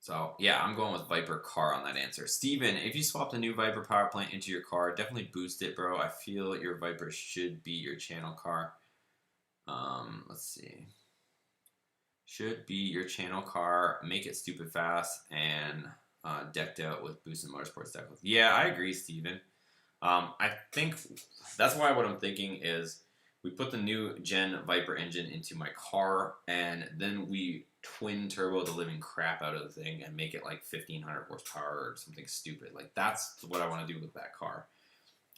So, yeah, I'm going with Viper car on that answer. Steven, if you swapped a new Viper power plant into your car, definitely boost it, bro. I feel your Viper should be your channel car. Let's see. Should be your channel car. Make it stupid fast and decked out with boosted motorsports decals. Yeah, I agree, Steven. I think that's why what I'm thinking is we put the new gen Viper engine into my car, and then we twin turbo the living crap out of the thing and make it like 1,500 horsepower or something stupid. Like, that's what I want to do with that car,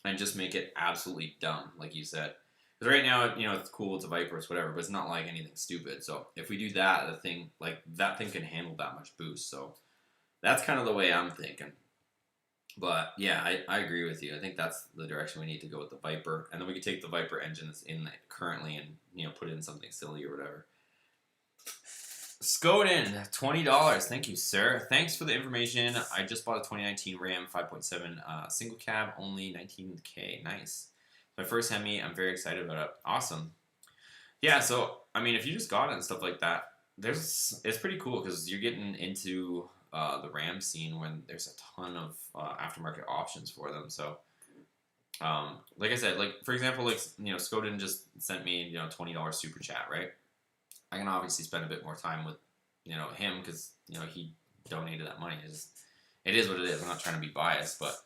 and just make it absolutely dumb, like you said. Because right now, it's cool, it's a Viper, it's whatever, but it's not like anything stupid. So if we do that, that thing can handle that much boost. So that's kind of the way I'm thinking. But yeah, I agree with you. I think that's the direction we need to go with the Viper, and then we could take the Viper engine that's in it currently and put it in something silly or whatever. Skoden, $20. Thank you, sir. Thanks for the information. I just bought a 2019 Ram 5.7 single cab, only $19K. Nice. My first Hemi. I'm very excited about it. Awesome. Yeah. So I mean, if you just got it and stuff like that, it's pretty cool because you're getting into the Ram scene when there's a ton of aftermarket options for them. So, like I said, like for example, like Skoden just sent me $20 super chat, right? I can obviously spend a bit more time with him because he donated that money. It is what it is. I'm not trying to be biased, but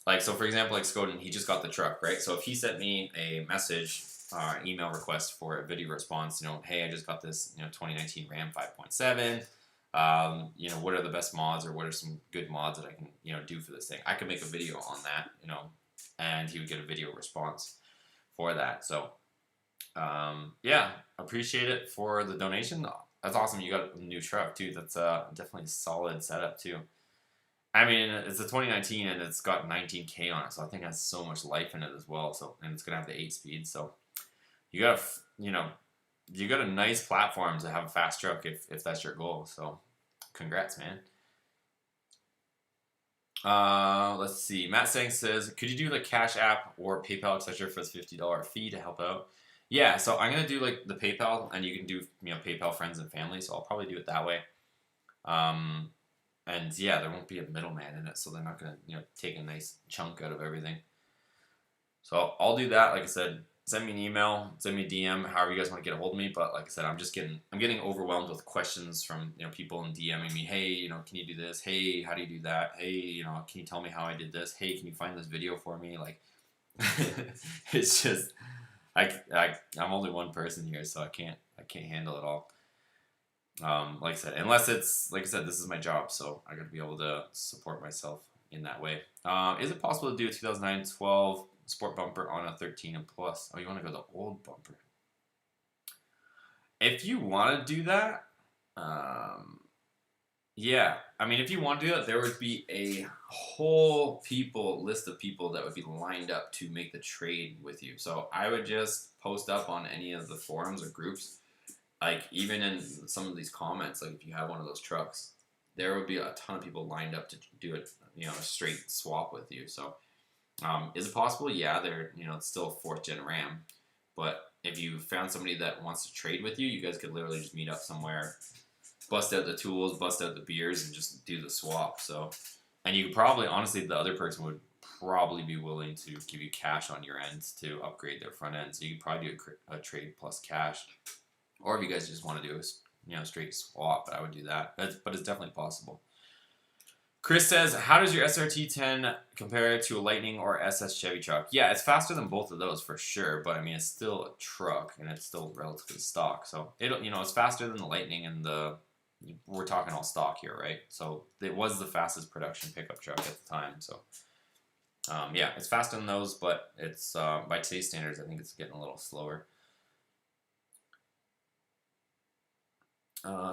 like so for example, like Skoden, he just got the truck, right? So if he sent me a message, email request for a video response, hey, I just got this 2019 Ram 5.7. What are the best mods or what are some good mods that I can, do for this thing? I could make a video on that, and he would get a video response for that. So, yeah, appreciate it for the donation. That's awesome. You got a new truck too. That's definitely a solid setup too. I mean, it's a 2019 and it's got 19K on it, so I think it has so much life in it as well. So, and it's gonna have the 8-speed. So, you got you got a nice platform to have a fast truck if that's your goal. So, congrats, man. Let's see. Matt Sang says, could you do the Cash App or PayPal, etc. for the $50 fee to help out? Yeah, so I'm gonna do like the PayPal, and you can do PayPal friends and family. So I'll probably do it that way. And yeah, there won't be a middleman in it, so they're not gonna take a nice chunk out of everything. So I'll do that. Like I said, send me an email, send me a DM, however you guys want to get a hold of me. But like I said, I'm getting overwhelmed with questions from people in DMing me. Hey, can you do this? Hey, how do you do that? Hey, can you tell me how I did this? Hey, can you find this video for me? Like, it's just I'm only one person here, so I can't handle it all. Like I said, unless it's like I said, this is my job, so I got to be able to support myself in that way. Is it possible to do a 2009-12 sport bumper on a 13 and plus? Oh, you want to go the old bumper? If you want to do that, yeah. I mean, if you want to do that, there would be a whole list of people that would be lined up to make the trade with you. So I would just post up on any of the forums or groups, like even in some of these comments, like if you have one of those trucks, there would be a ton of people lined up to do it, a straight swap with you. So, is it possible? Yeah, it's still a 4th gen Ram, but if you found somebody that wants to trade with you, you guys could literally just meet up somewhere, bust out the tools, bust out the beers, and just do the swap. So, and you could probably, honestly, the other person would probably be willing to give you cash on your end to upgrade their front end. So you could probably do a trade plus cash. Or if you guys just want to do a straight swap, I would do that. But it's definitely possible. Chris says, how does your SRT10 compare to a Lightning or SS Chevy truck? Yeah, it's faster than both of those for sure, but I mean, it's still a truck and it's still relatively stock. So, it's faster than the Lightning and we're talking all stock here, right? So, it was the fastest production pickup truck at the time. So, yeah, it's faster than those, but it's, by today's standards, I think it's getting a little slower.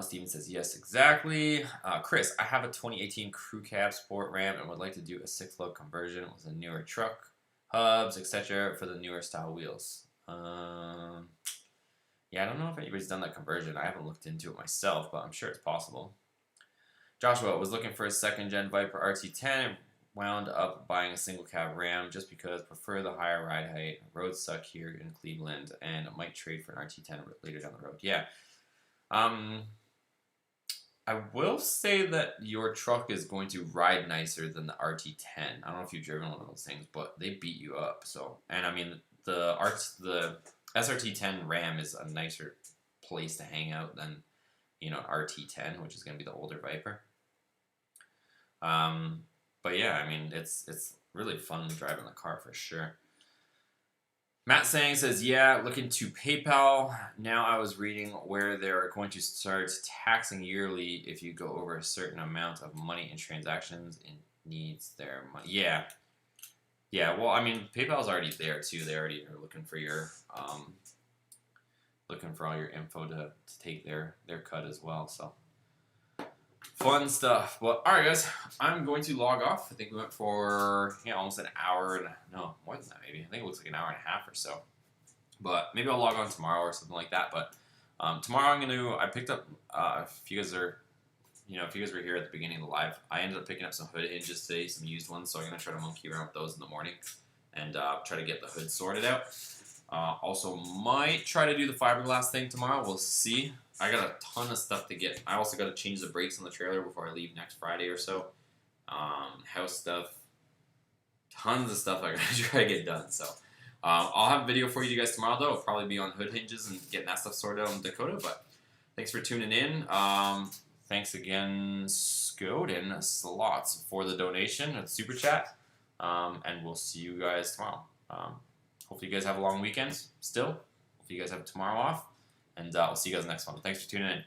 Steven says, yes, exactly. Chris, I have a 2018 Crew Cab Sport Ram and would like to do a 6-lug conversion with a newer truck, hubs, etc. for the newer style wheels. Yeah, I don't know if anybody's done that conversion. I haven't looked into it myself, but I'm sure it's possible. Joshua was looking for a second-gen Viper RT10 and wound up buying a single cab Ram just because prefer the higher ride height. Roads suck here in Cleveland, and might trade for an RT10 later down the road. Yeah. I will say that your truck is going to ride nicer than the RT10. I don't know if you've driven one of those things, but they beat you up. So, and I mean, the SRT10 Ram is a nicer place to hang out than, RT10, which is going to be the older Viper. But yeah, I mean, it's really fun driving the car for sure. Matt Sang says, yeah, looking to PayPal. Now I was reading where they're going to start taxing yearly if you go over a certain amount of money in transactions and needs their money. Yeah. Yeah, well, I mean, PayPal's already there, too. They already are looking for looking for all your info to take their cut as well, so. Fun stuff. But, all right, guys, I'm going to log off. I think we went for, almost an hour. No, more than that, maybe. I think it looks like an hour and a half or so. But maybe I'll log on tomorrow or something like that. But tomorrow I picked up, if you guys are, if you guys were here at the beginning of the live, I ended up picking up some hood hinges today, some used ones. So I'm going to try to monkey around with those in the morning and try to get the hood sorted out. Also might try to do the fiberglass thing tomorrow. We'll see. I got a ton of stuff to get. I also got to change the brakes on the trailer before I leave next Friday or so. House stuff. Tons of stuff I got to try to get done. So I'll have a video for you guys tomorrow, though. It'll probably be on hood hinges and getting that stuff sorted out in Dakota. But thanks for tuning in. Thanks again, Scoden Slots, for the donation and super chat. And we'll see you guys tomorrow. Hopefully you guys have a long weekend still. Hopefully you guys have tomorrow off. And I'll see you guys next one. Thanks for tuning in.